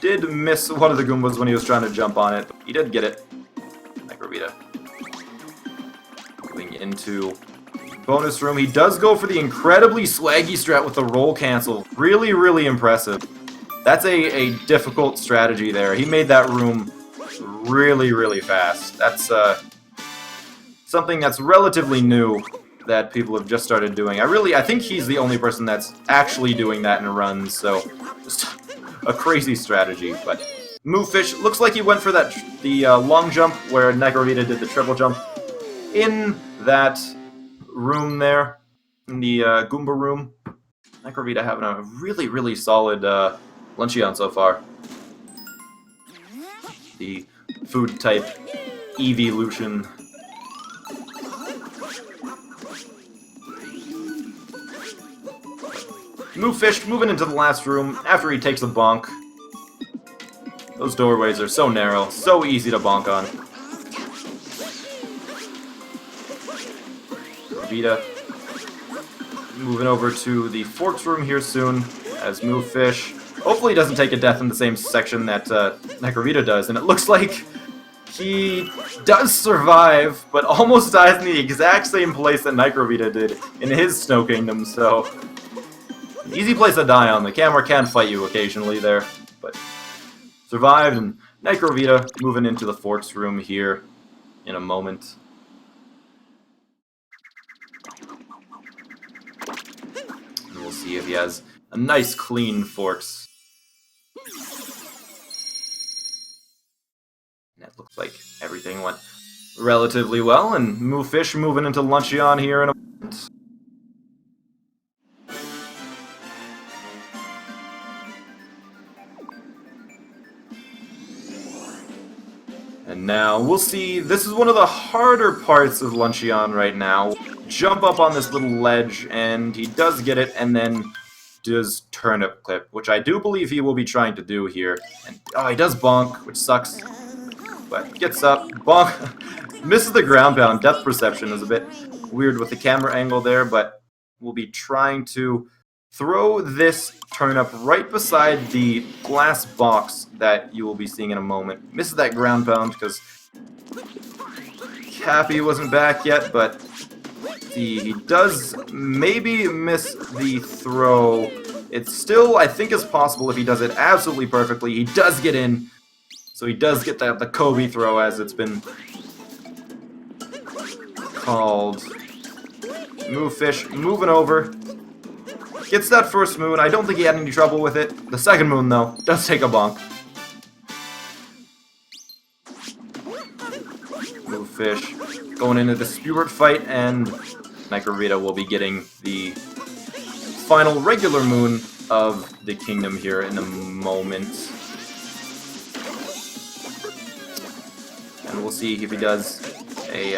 did miss one of the Goombas when he was trying to jump on it, but he did get it. NicroVeda moving into bonus room. He does go for the incredibly swaggy strat with the roll cancel. Really, really impressive. That's a difficult strategy there. He made that room really, really fast. That's something that's relatively new that people have just started doing. I think he's the only person that's actually doing that in runs, so just a crazy strategy. But MoveFish looks like he went for the long jump where NicroVeda did the triple jump in that room there, in the Goomba room. NicroVeda having a really, really solid Luncheon so far. The food type evolution. MoveFish moving into the last room after he takes a bonk. Those doorways are so narrow, so easy to bonk on. Vita moving over to the Forks room here soon as MoveFish hopefully doesn't take a death in the same section that NicroVeda does, and it looks like he does survive, but almost dies in the exact same place that NicroVeda did in his Snow Kingdom, so an easy place to die on. The camera can fight you occasionally there, but survived, and NicroVeda moving into the Forks room here in a moment. And we'll see if he has a nice clean Forks. And it looks like everything went relatively well, and MoveFish moving into Luncheon here in a moment. And now we'll see, this is one of the harder parts of Luncheon right now. Jump up on this little ledge, and he does get it, and then does turnip clip, which I do believe he will be trying to do here. And oh, he does bonk, which sucks. But gets up, bonk, misses the ground pound. Depth perception is a bit weird with the camera angle there, but we'll be trying to throw this turnip right beside the glass box that you will be seeing in a moment. Misses that ground pound because Cappy wasn't back yet, but he does maybe miss the throw. It still, I think, is possible if he does it absolutely perfectly. He does get in, so he does get the Kobe throw, as it's been called. MoveFish moving over. Gets that first moon. I don't think he had any trouble with it. The second moon, though, does take a bonk. MoveFish going into the Spewert fight, and NicroVeda will be getting the final regular moon of the kingdom here in a moment. And we'll see if he does a...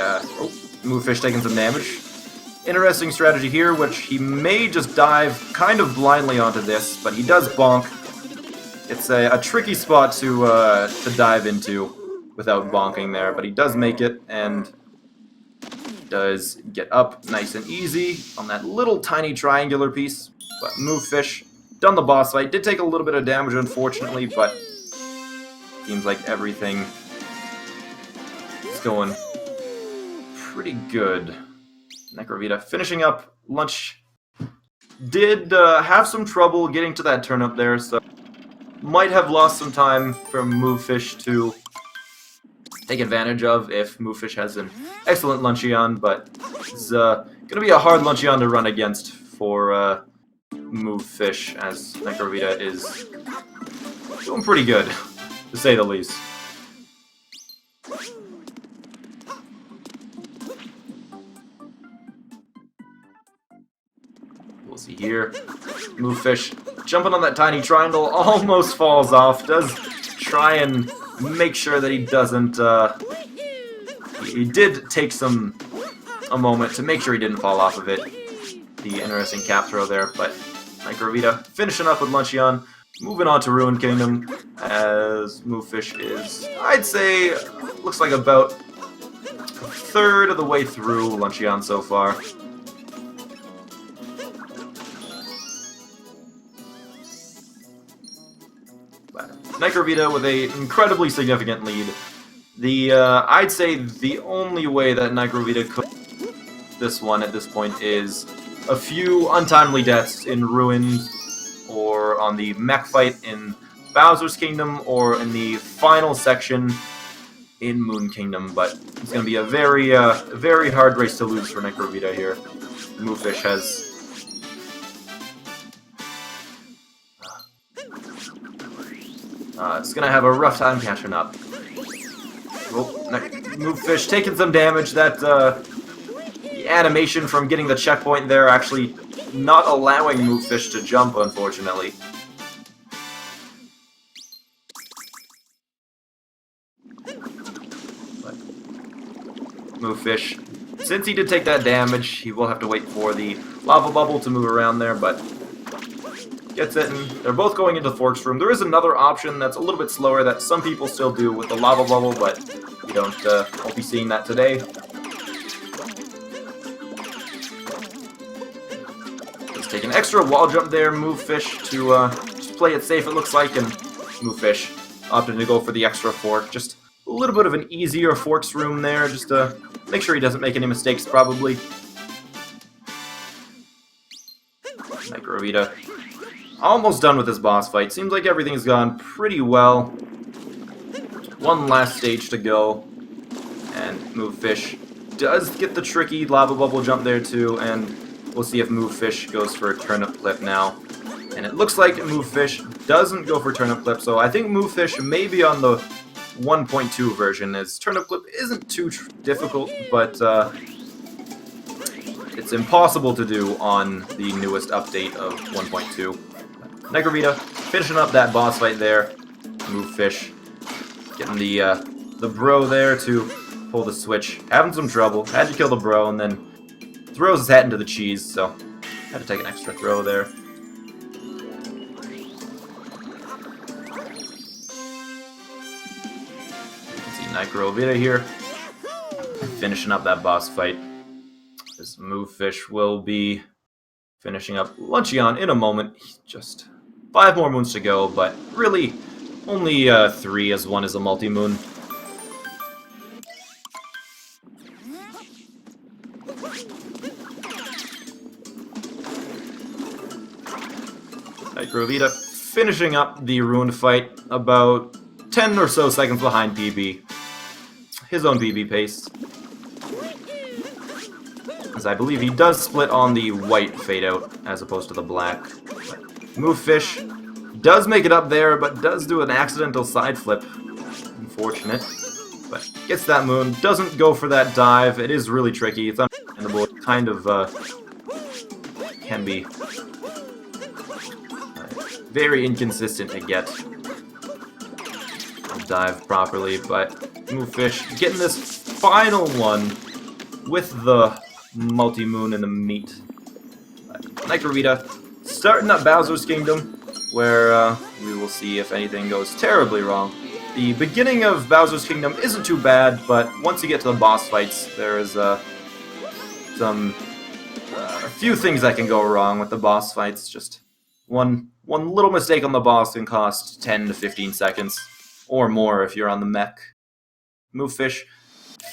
MoveFish taking some damage. Interesting strategy here, which he may just dive kind of blindly onto this, but he does bonk. It's a tricky spot to dive into without bonking there, but he does make it, and does get up nice and easy on that little tiny triangular piece. But MoveFish done the boss fight. Did take a little bit of damage, unfortunately, but seems like everything is going pretty good. NicroVeda finishing up lunch. Did have some trouble getting to that turnip there, so might have lost some time from MoveFish to take advantage of if MoveFish has an excellent Luncheon, but it's going to be a hard Luncheon to run against for MoveFish, as NicroVeda is doing pretty good, to say the least. We'll see here. MoveFish jumping on that tiny triangle, almost falls off. Does try and make sure that he doesn't... he did take a moment to make sure he didn't fall off of it. The interesting cap throw there, but NicroVeda finishing up with Luncheon. Moving on to Ruined Kingdom, as MoveFish is, I'd say, looks like about a third of the way through Luncheon so far. NicroVeda with an incredibly significant lead. I'd say the only way that NicroVeda could this one at this point is a few untimely deaths in Ruined, or on the mech fight in Bowser's Kingdom, or in the final section in Moon Kingdom. But it's going to be a very hard race to lose for NicroVeda here. MoveFish has... it's going to have a rough time catching up. Oh, MoveFish taking some damage. That the animation from getting the checkpoint there actually not allowing MoveFish to jump, unfortunately. But MoveFish, since he did take that damage, he will have to wait for the lava bubble to move around there, but gets it, and they're both going into the Forks room. There is another option that's a little bit slower that some people still do with the lava bubble, but we won't be seeing that today. Let's take an extra wall jump there, MoveFish, to just play it safe, it looks like, and MoveFish opted to go for the extra fork. Just a little bit of an easier Forks room there, just to make sure he doesn't make any mistakes, probably. NicroVeda almost done with this boss fight. Seems like everything's gone pretty well. One last stage to go. And MoveFish does get the tricky lava bubble jump there too. And we'll see if MoveFish goes for a turnip clip now. And it looks like MoveFish doesn't go for turnip clip. So I think MoveFish may be on the 1.2 version, as Turnip Clip isn't too difficult, but it's impossible to do on the newest update of 1.2. NicroVeda finishing up that boss fight there. MoveFish getting the bro there to pull the switch. Having some trouble. Had to kill the bro and then throws his hat into the cheese, so had to take an extra throw there. You can see NicroVeda here finishing up that boss fight. This MoveFish will be finishing up Luncheon in a moment. Just 5 more moons to go, but really only 3, as 1 is a multi-moon. NicroVeda finishing up the ruined fight about 10 or so seconds behind PB. His own PB pace. As I believe he does split on the white fade out as opposed to the black. MoveFish does make it up there, but does do an accidental side flip. Unfortunate. But gets that moon, doesn't go for that dive. It is really tricky. It's understandable. It kind of can be very inconsistent to get a dive properly, but MoveFish getting this final one with the multi-moon and the meat. NicroVeda starting up Bowser's Kingdom, where we will see if anything goes terribly wrong. The beginning of Bowser's Kingdom isn't too bad, but once you get to the boss fights, there is a few things that can go wrong with the boss fights. Just one little mistake on the boss can cost 10 to 15 seconds, or more if you're on the mech. MoveFish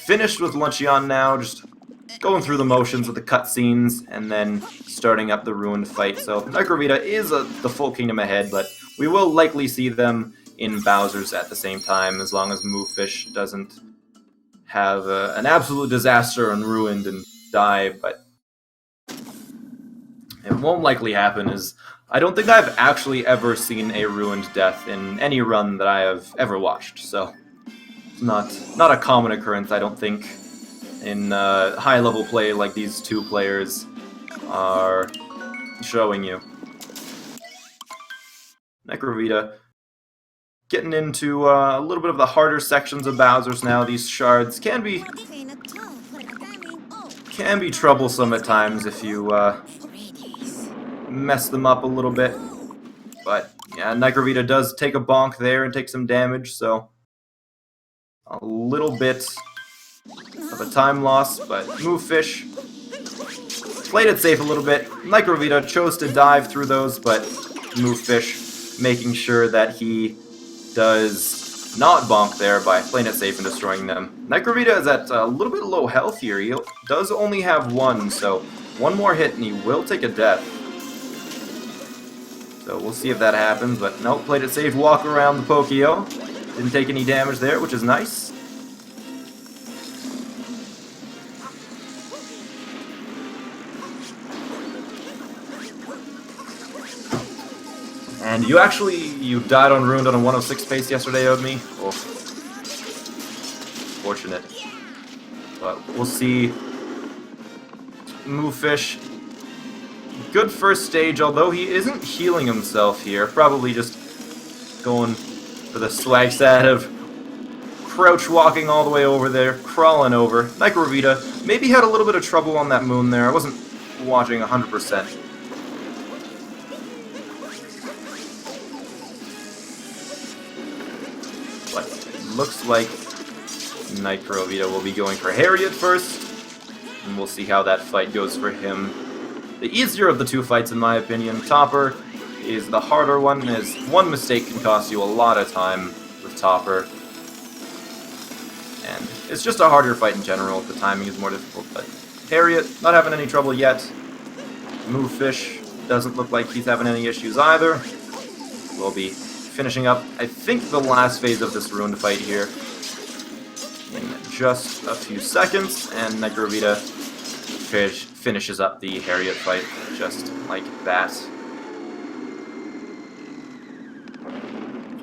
finished with Luncheon now, just going through the motions with the cutscenes, and then starting up the ruined fight. So NicroVeda is the full kingdom ahead, but we will likely see them in Bowser's at the same time, as long as MoveFish doesn't have an absolute disaster and ruined and die, but it won't likely happen, as I don't think I've actually ever seen a ruined death in any run that I have ever watched, so it's not a common occurrence, I don't think, in high-level play like these two players are showing you. NicroVeda getting into a little bit of the harder sections of Bowser's now. These shards can be troublesome at times if you mess them up a little bit. But yeah, NicroVeda does take a bonk there and take some damage, so a little bit of a time loss, but MoveFish played it safe a little bit. NicroVeda chose to dive through those, but MoveFish making sure that he does not bonk there by playing it safe and destroying them. NicroVeda is at a little bit low health here. He does only have 1, so 1 more hit and he will take a death. So we'll see if that happens, but nope, played it safe, walk around the Pokio. Didn't take any damage there, which is nice. And you died on Ruined on a 106 pace yesterday, owed me. Oh. Fortunate. But we'll see. MoveFish. Good first stage, although he isn't healing himself here. Probably just going for the swag stat of crouch walking all the way over there, crawling over. NicroVeda maybe had a little bit of trouble on that moon there. I wasn't watching 100%. But it looks like NicroVeda will be going for Harriet first, and we'll see how that fight goes for him. The easier of the two fights, in my opinion. Topper is the harder one, as one mistake can cost you a lot of time with Topper. And it's just a harder fight in general. The timing is more difficult, but Harriet, not having any trouble yet. MoveFish doesn't look like he's having any issues either. We'll be finishing up, I think, the last phase of this ruined fight here in just a few seconds, and NicroVeda finishes up the Harriet fight just like that.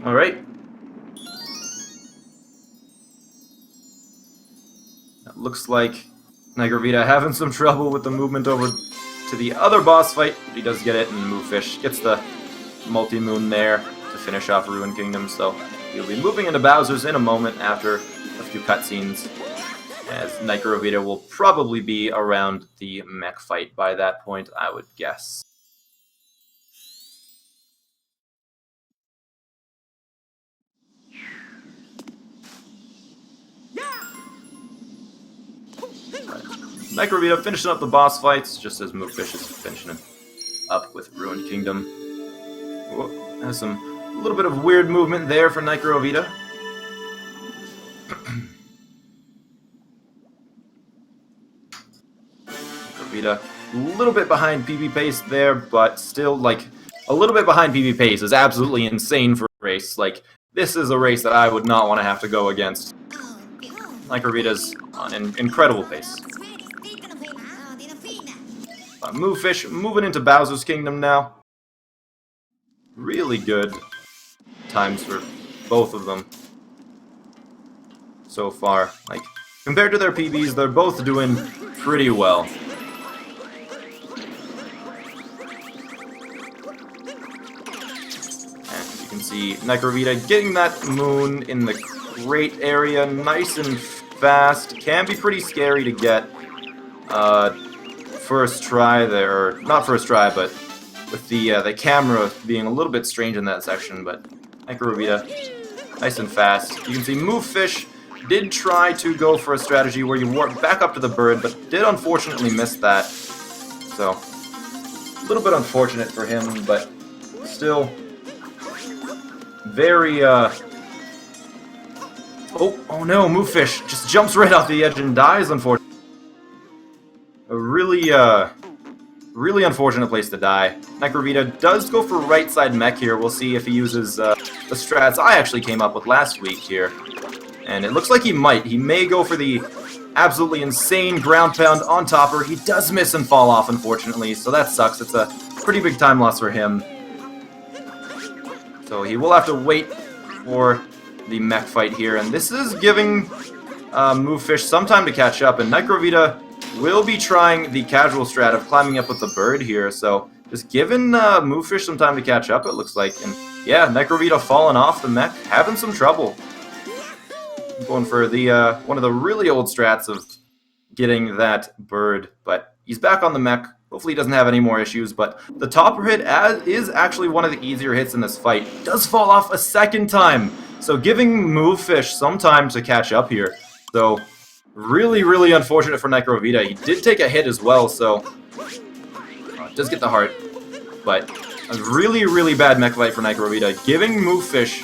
Alright. looks like NicroVeda having some trouble with the movement over to the other boss fight. He does get it, and MoveFish gets the multi-moon there to finish off Ruined Kingdom. So he'll be moving into Bowser's in a moment after a few cutscenes, as NicroVeda will probably be around the mech fight by that point, I would guess. NicroVeda finishing up the boss fights, just as MoveFish is finishing up with Ruined Kingdom. Whoa, has a little bit of weird movement there for NicroVeda. NicroVeda a little bit behind PB pace there, but still, like, a little bit behind PB pace is absolutely insane for a race. Like, this is a race that I would not want to have to go against. NicroVeda's on an incredible pace. MoveFish moving into Bowser's Kingdom now. Really good times for both of them so far. Like, compared to their PBs, they're both doing pretty well. And you can see NicroVeda getting that moon in the great area nice and fast. Can be pretty scary to get first try there, or not first try, but with the camera being a little bit strange in that section. But NicroVeda, nice and fast. You can see MoveFish did try to go for a strategy where you warp back up to the bird, but did unfortunately miss that. So, a little bit unfortunate for him, but still very, oh no, MoveFish just jumps right off the edge and dies, unfortunately. A really unfortunate place to die. NicroVeda does go for right side mech here. We'll see if he uses the strats I actually came up with last week here. And it looks like he might. He may go for the absolutely insane ground pound on topper. He does miss and fall off, unfortunately, so that sucks. It's a pretty big time loss for him. So he will have to wait for the mech fight here, and this is giving MoveFish some time to catch up, and NicroVeda will be trying the casual strat of climbing up with the bird here, so just giving MoveFish some time to catch up, it looks like. And yeah, NicroVeda falling off the mech, having some trouble. Going for the one of the really old strats of getting that bird, but he's back on the mech. Hopefully he doesn't have any more issues, but the topper hit is actually one of the easier hits in this fight. Does fall off a second time, so giving MoveFish some time to catch up here. So really unfortunate for NicroVeda. He did take a hit as well, so does get the heart, but a really bad mech fight for NicroVeda. Giving MoveFish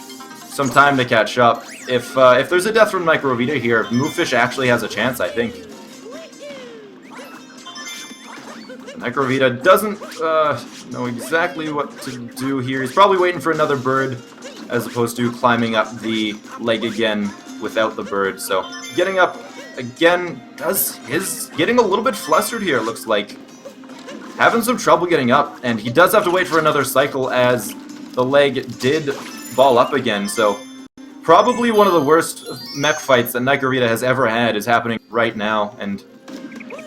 some time to catch up. If there's a death from NicroVeda here, MoveFish actually has a chance, I think. NicroVeda doesn't know exactly what to do here. He's probably waiting for another bird, as opposed to climbing up the leg again without the bird. So getting up again is getting a little bit flustered here, it looks like. Having some trouble getting up, and he does have to wait for another cycle as the leg did ball up again. So probably one of the worst mech fights that NicroVeda has ever had is happening right now, and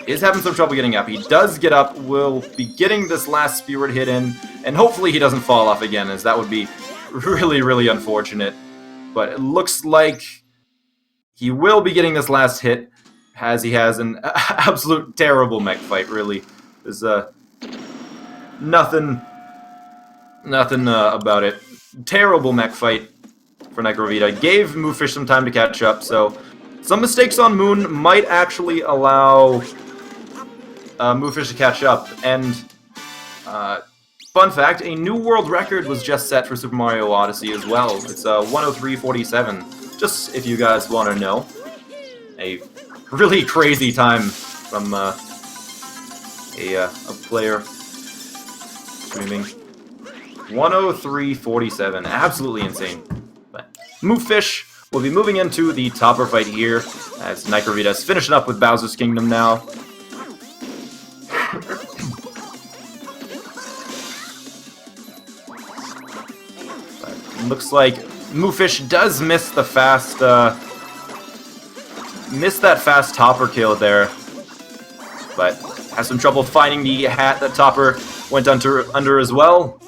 is having some trouble getting up. He does get up, will be getting this last spirit hit in, and hopefully he doesn't fall off again, as that would be really unfortunate. But it looks like he will be getting this last hit, as he has an absolute terrible mech fight, really. There's nothing about it. Terrible mech fight for NicroVeda. Gave MoveFish some time to catch up, so some mistakes on Moon might actually allow MoveFish to catch up. And fun fact, a new world record was just set for Super Mario Odyssey as well. It's 103.47. Just if you guys want to know. A really crazy time from a player streaming. 103.47. Absolutely insane. But MoveFish will be moving into the topper fight here, as NicroVeda is finishing up with Bowser's Kingdom now. Looks like MoveFish does miss the fast missed that fast Topper kill there, but has some trouble finding the hat that Topper went under as well.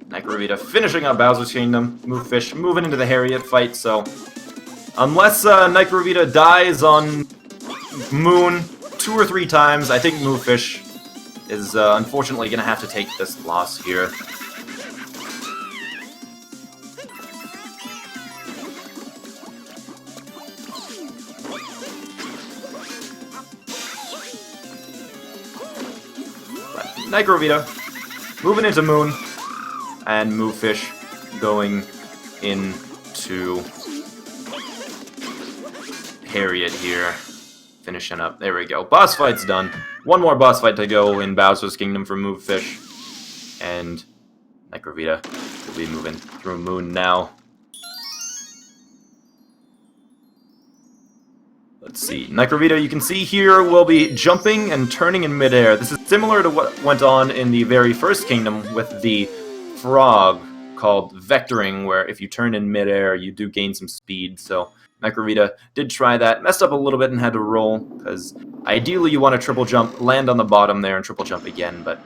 NicroVeda finishing up Bowser's Kingdom. MoveFish moving into the Harriet fight, so unless NicroVeda dies on Moon 2 or 3 times, I think MoveFish is unfortunately going to have to take this loss here. But NicroVeda moving into Moon, and MoveFish going into Harriet here. Finishing up. There we go. Boss fight's done. One more boss fight to go in Bowser's Kingdom for MoveFish. And NicroVeda will be moving through Moon now. Let's see. NicroVeda, you can see here, will be jumping and turning in midair. This is similar to what went on in the very first kingdom with the frog called vectoring, where if you turn in midair, you do gain some speed. So NicroVeda did try that, messed up a little bit and had to roll, because ideally you want to triple jump, land on the bottom there and triple jump again, but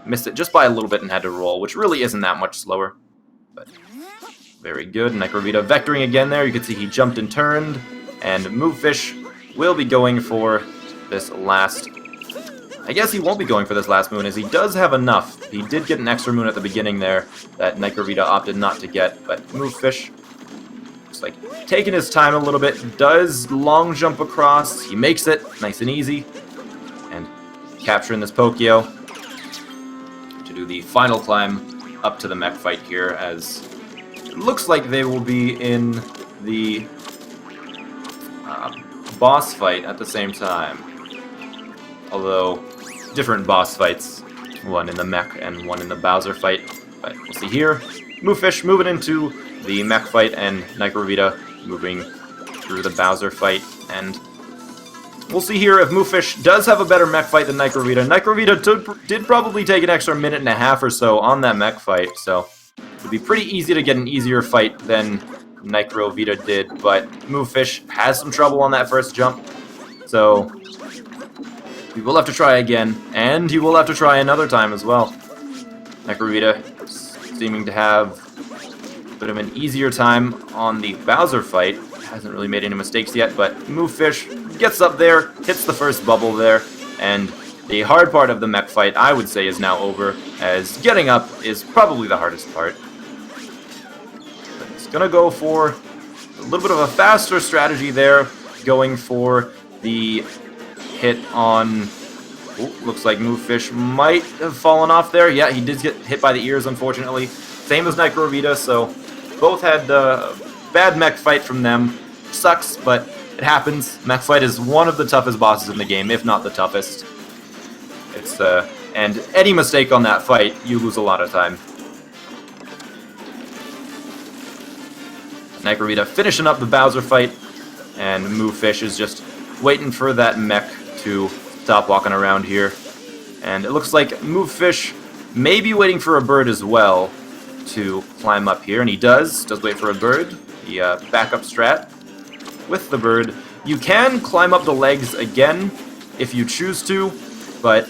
missed it just by a little bit and had to roll, which really isn't that much slower. But very good. NicroVeda vectoring again there. You can see he jumped and turned, and MoveFish will be going for this last... I guess he won't be going for this last moon, as he does have enough. He did get an extra moon at the beginning there that NicroVeda opted not to get, but MoveFish looks like taking his time a little bit, does long jump across, he makes it nice and easy, and capturing this Pokio to do the final climb up to the mech fight here, as it looks like they will be in the boss fight at the same time. Although, different boss fights, one in the mech and one in the Bowser fight. But we'll see here. MoveFish moving into the mech fight, and NicroVeda moving through the Bowser fight. And we'll see here if MoveFish does have a better mech fight than NicroVeda. NicroVeda did probably take an extra minute and a half or so on that mech fight, so it would be pretty easy to get an easier fight than NicroVeda did, but MoveFish has some trouble on that first jump, so he will have to try again, and he will have to try another time as well. NicroVeda seeming to have a bit of an easier time on the Bowser fight. Hasn't really made any mistakes yet, but MoveFish gets up there, hits the first bubble there, and the hard part of the mech fight, I would say, is now over, as getting up is probably the hardest part. But he's gonna go for a little bit of a faster strategy there, going for the hit on... Ooh, looks like MoveFish might have fallen off there. Yeah, he did get hit by the ears, unfortunately. Same as NicroVeda, so both had bad mech fight from them. Sucks, but it happens. Mech fight is one of the toughest bosses in the game, if not the toughest. It's and any mistake on that fight, you lose a lot of time. NicroVeda finishing up the Bowser fight, and MoveFish is just waiting for that mech to stop walking around here. And it looks like MoveFish may be waiting for a bird as well to climb up here, and he does wait for a bird. The backup strat with the bird. You can climb up the legs again if you choose to, but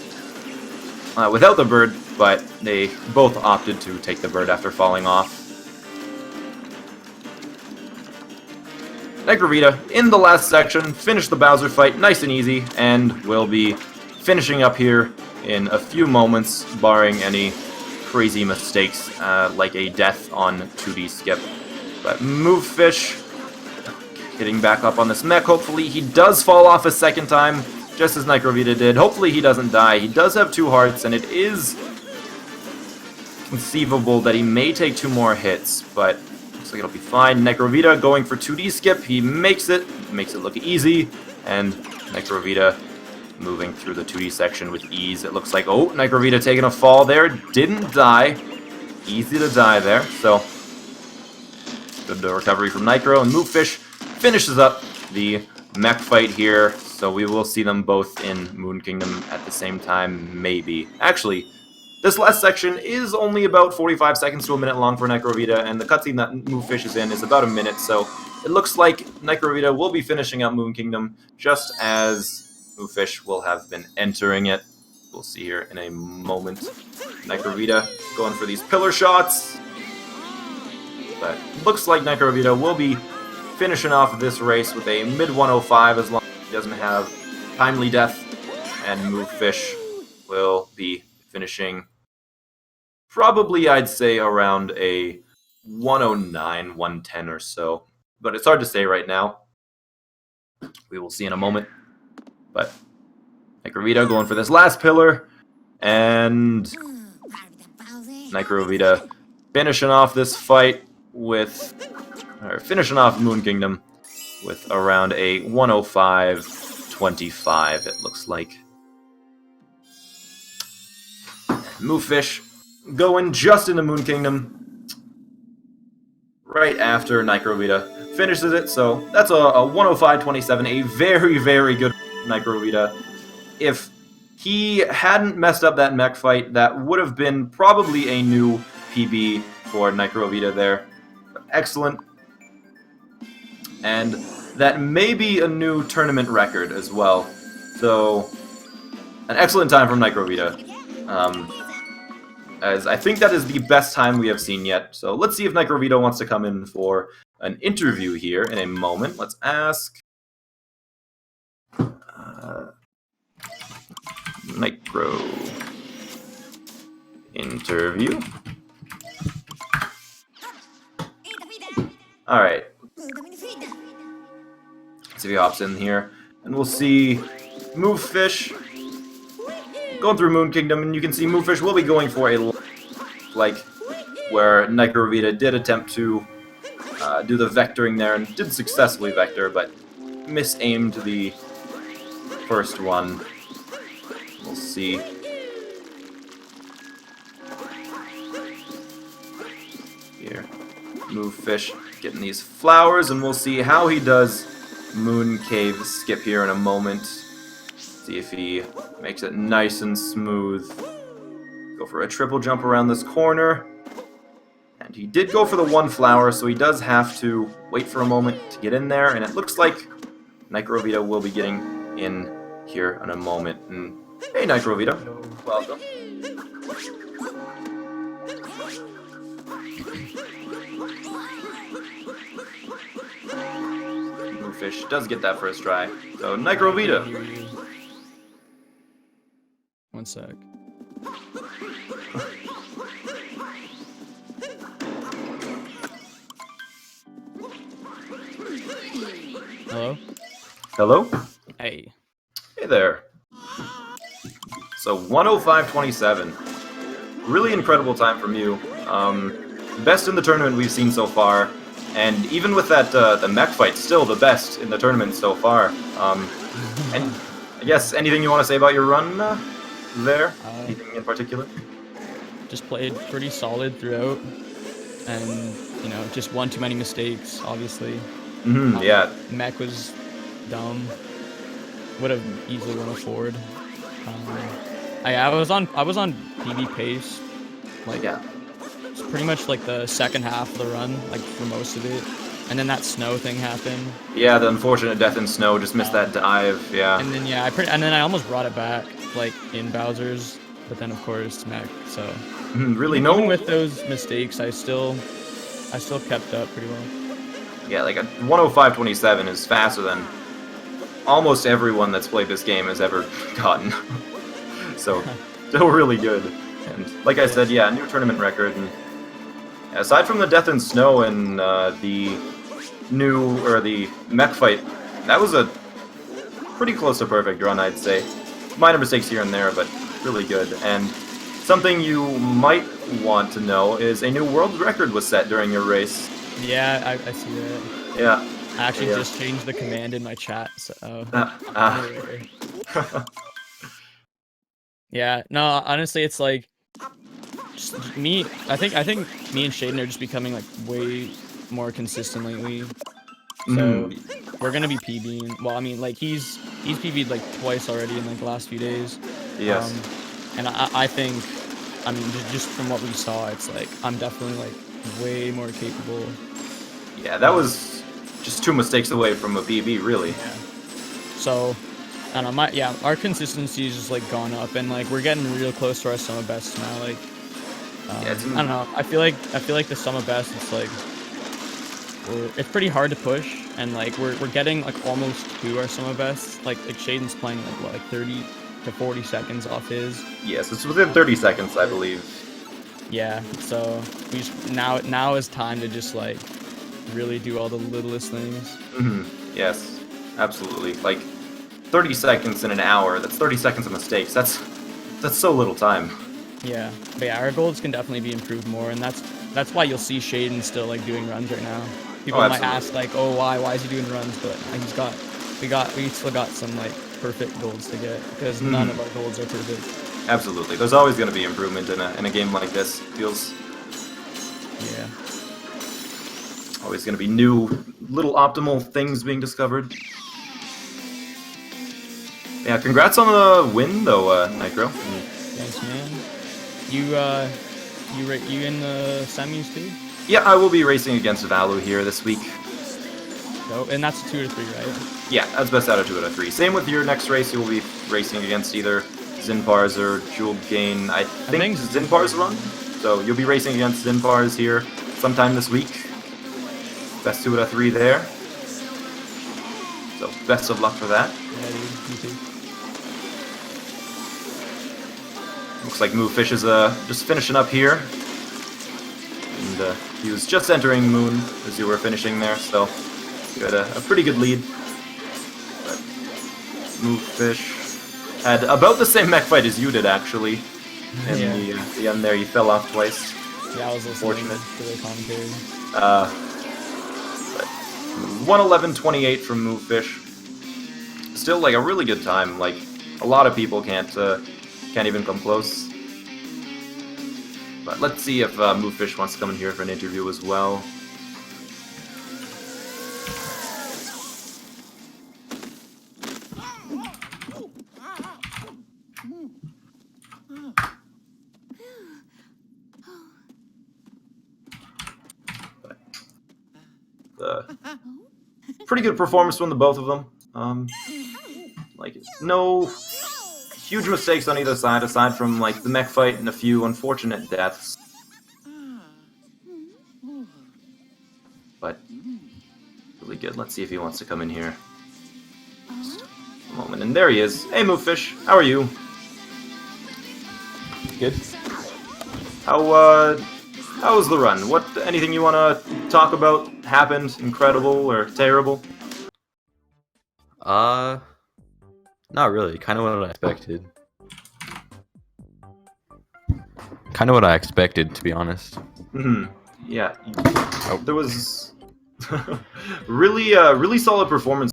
without the bird, but they both opted to take the bird after falling off. NicroVeda, in the last section, finished the Bowser fight nice and easy, and will be finishing up here in a few moments, barring any crazy mistakes, like a death on 2D skip. But MoveFish getting back up on this mech, hopefully. He does fall off a second time, just as NicroVeda did. Hopefully he doesn't die. He does have 2 hearts, and it is conceivable that he may take 2 more hits, but looks like it'll be fine. NicroVeda going for 2D skip. He makes it look easy, and NicroVeda moving through the 2D section with ease. It looks like, oh, NicroVeda taking a fall there. Didn't die. Easy to die there, so good recovery from Nicro, and MoveFish finishes up the mech fight here, so we will see them both in Moon Kingdom at the same time, maybe. Actually, This last section is only about 45 seconds to a minute long for NicroVeda, and the cutscene that MoveFish is in is about a minute, so it looks like NicroVeda will be finishing up Moon Kingdom just as MoveFish will have been entering it. We'll see here in a moment. NicroVeda going for these pillar shots, but looks like NicroVeda will be finishing off this race with a mid-105 as long as he doesn't have timely death, and MoveFish will be finishing probably, I'd say, around a 109, 110 or so. But it's hard to say right now. We will see in a moment. But NicroVeda going for this last pillar. And NicroVeda finishing off this fight with... or finishing off Moon Kingdom with around a 105.25, it looks like. MoveFish going just into Moon Kingdom right after NicroVeda finishes it, so that's a 105.27, a very, very good NicroVeda. If he hadn't messed up that mech fight, that would have been probably a new PB for NicroVeda there. Excellent. And that may be a new tournament record as well. So, an excellent time from NicroVeda. As I think that is the best time we have seen yet. So let's see if NicroVeda wants to come in for an interview here in a moment. Let's ask... Micro... interview. Alright. Let's see if he hops in here. And we'll see MoveFish going through Moon Kingdom, and you can see MoveFish will be going for a like where NicroVeda did attempt to do the vectoring there and did successfully vector, but misaimed the first one. We'll see. Here, MoveFish getting these flowers, and we'll see how he does Moon Cave skip here in a moment. See if he makes it nice and smooth. Go for a triple jump around this corner. And he did go for the one flower, so he does have to wait for a moment to get in there. And it looks like NicroVeda will be getting in here in a moment. And hey, NicroVeda. Welcome. MoveFish does get that first try. So NicroVeda. One sec. Hello? Hello? Hey. Hey there. So 105.27. Really incredible time from you. Best in the tournament we've seen so far. And even with that the mech fight, still the best in the tournament so far. And I guess anything you want to say about your run there? Anything in particular? Just played pretty solid throughout, and you know, just one too many mistakes, obviously. Yeah. Mech was dumb. Would have easily won a forward. I was on PB pace, like Yeah. it's pretty much like the second half of the run, like for most of it, and then that snow thing happened. Yeah, the unfortunate death in snow, just missed that dive. Yeah. And then and then I almost brought it back like in Bowser's, but then of course mech. So really, even with those mistakes, I still kept up pretty well. Yeah, like a 105.27 is faster than almost everyone that's played this game has ever gotten. So, still really good. And like I said, yeah, new tournament record. And aside from the death in snow and the mech fight, that was a pretty close to perfect run, I'd say. Minor mistakes here and there, but really good. And something you might want to know is a new world record was set during your race. Yeah, I see that. Yeah. I actually just changed the command in my chat, so... Yeah, no, honestly, it's like... Just me, I think me and Shaden are just becoming, like, way more consistent lately. So, we're gonna be PBing. Well, I mean, like, he's PB'd, like, twice already in, like, the last few days. Yes. And I think I mean, just from what we saw, it's like I'm definitely like way more capable. Yeah, that was just 2 mistakes away from a PB, really. Yeah. So, I don't know. Our consistency has just like gone up, and like we're getting real close to our summer best now. Like, Yeah, I don't know. I feel like the summer best. It's like it's pretty hard to push, and like we're getting like almost to our summer best. Like Shaden's playing like what, like 30 to 40 seconds off his. yes, it's within 30 seconds, I believe. Yeah. So we just now is time to just like really do all the littlest things. Yes, absolutely. Like 30 seconds in an hour. That's 30 seconds of mistakes. That's so little time. Yeah, but yeah, our golds can definitely be improved more, and that's why you'll see Shaden still like doing runs right now. People might ask like, oh, why is he doing runs? But we still got some like perfect golds to get, because none of our golds are perfect. Absolutely, there's always going to be improvement in a game like this. Feels always going to be new little optimal things being discovered. Yeah, congrats on the win though, Nicro. Thanks, man. You in the semis too? Yeah, I will be racing against Valu here this week. No, and that's 2 to 3, right? Yeah, that's best out of 2 out of 3. Same with your next race, you will be racing against either Zinpars or Jewel Gain. I think Zinpars run, so you'll be racing against Zinpars here sometime this week. Best 2 out of 3 there. So best of luck for that. Yeah, dude, me too. Looks like MoveFish is just finishing up here. And he was just entering Moon as you were finishing there, so you had a pretty good lead. But MoveFish had about the same mech fight as you did, actually. In the end there, you fell off twice. Yeah, I was listening to the commentary. But 1:11.28 from MoveFish. Still, like, a really good time. Like, a lot of people can't even come close. But let's see if MoveFish wants to come in here for an interview as well. Pretty good performance from the both of them. Like, no huge mistakes on either side, aside from like the mech fight and a few unfortunate deaths. But really good. Let's see if he wants to come in here. Just a moment, and there he is. Hey, MoveFish, how are you? Good. How was the run? Anything you want to talk about happened? Incredible or terrible? Not really. Kind of what I expected. Kind of what I expected, to be honest. Yeah. There was really solid performance.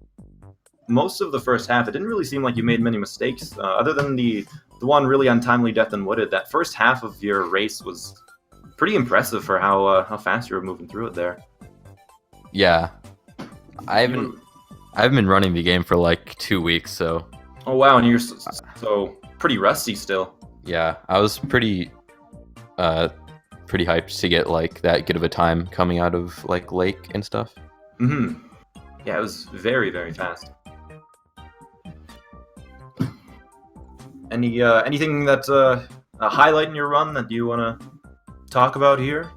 Most of the first half, it didn't really seem like you made many mistakes, other than the one really untimely death in Wooded. That first half of your race was pretty impressive for how fast you were moving through it there. Yeah, I haven't been running the game for like 2 weeks, so. Oh wow, and you're so pretty rusty still. Yeah, I was pretty hyped to get like that good of a time coming out of like Lake and stuff. Yeah, it was very, very fast. Anything that's a highlight in your run that you want to talk about here?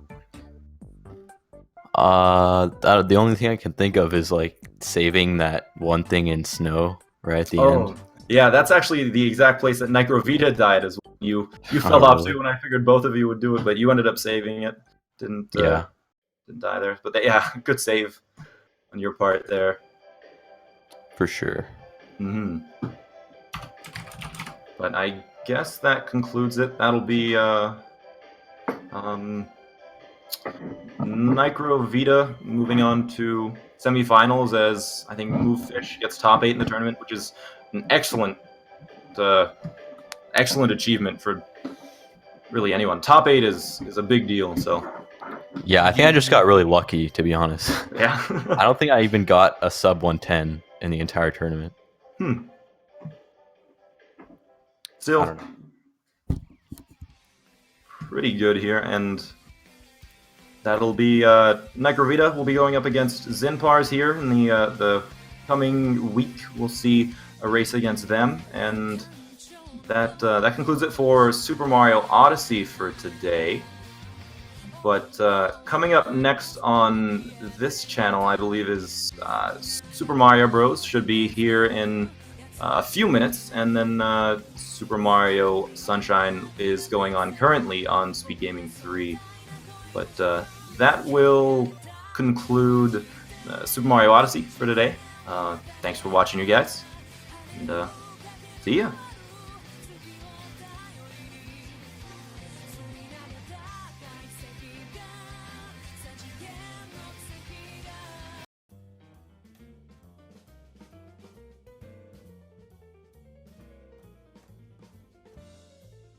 The only thing I can think of is like saving that one thing in snow right at the end. Yeah, that's actually the exact place that NicroVeda died as well. You fell off too, and I figured both of you would do it, but you ended up saving it. Didn't die there. But good save on your part there. For sure. But I guess that concludes it. That'll be NicroVeda moving on to semifinals, as I think MoveFish gets top 8 in the tournament, which is an excellent achievement for really anyone. Top 8 is a big deal, so. Yeah, I think I just got really lucky, to be honest. Yeah. I don't think I even got a sub 110 in the entire tournament. Still, I don't know. pretty good here, and that'll be NicroVeda will be going up against Zinpars here in the coming week. We'll see a race against them, and that concludes it for Super Mario Odyssey for today. But coming up next on this channel, I believe, is Super Mario Bros. Should be here in a few minutes, and then Super Mario Sunshine is going on currently on Speed Gaming 3. But that will conclude Super Mario Odyssey for today. Thanks for watching, you guys, and see ya.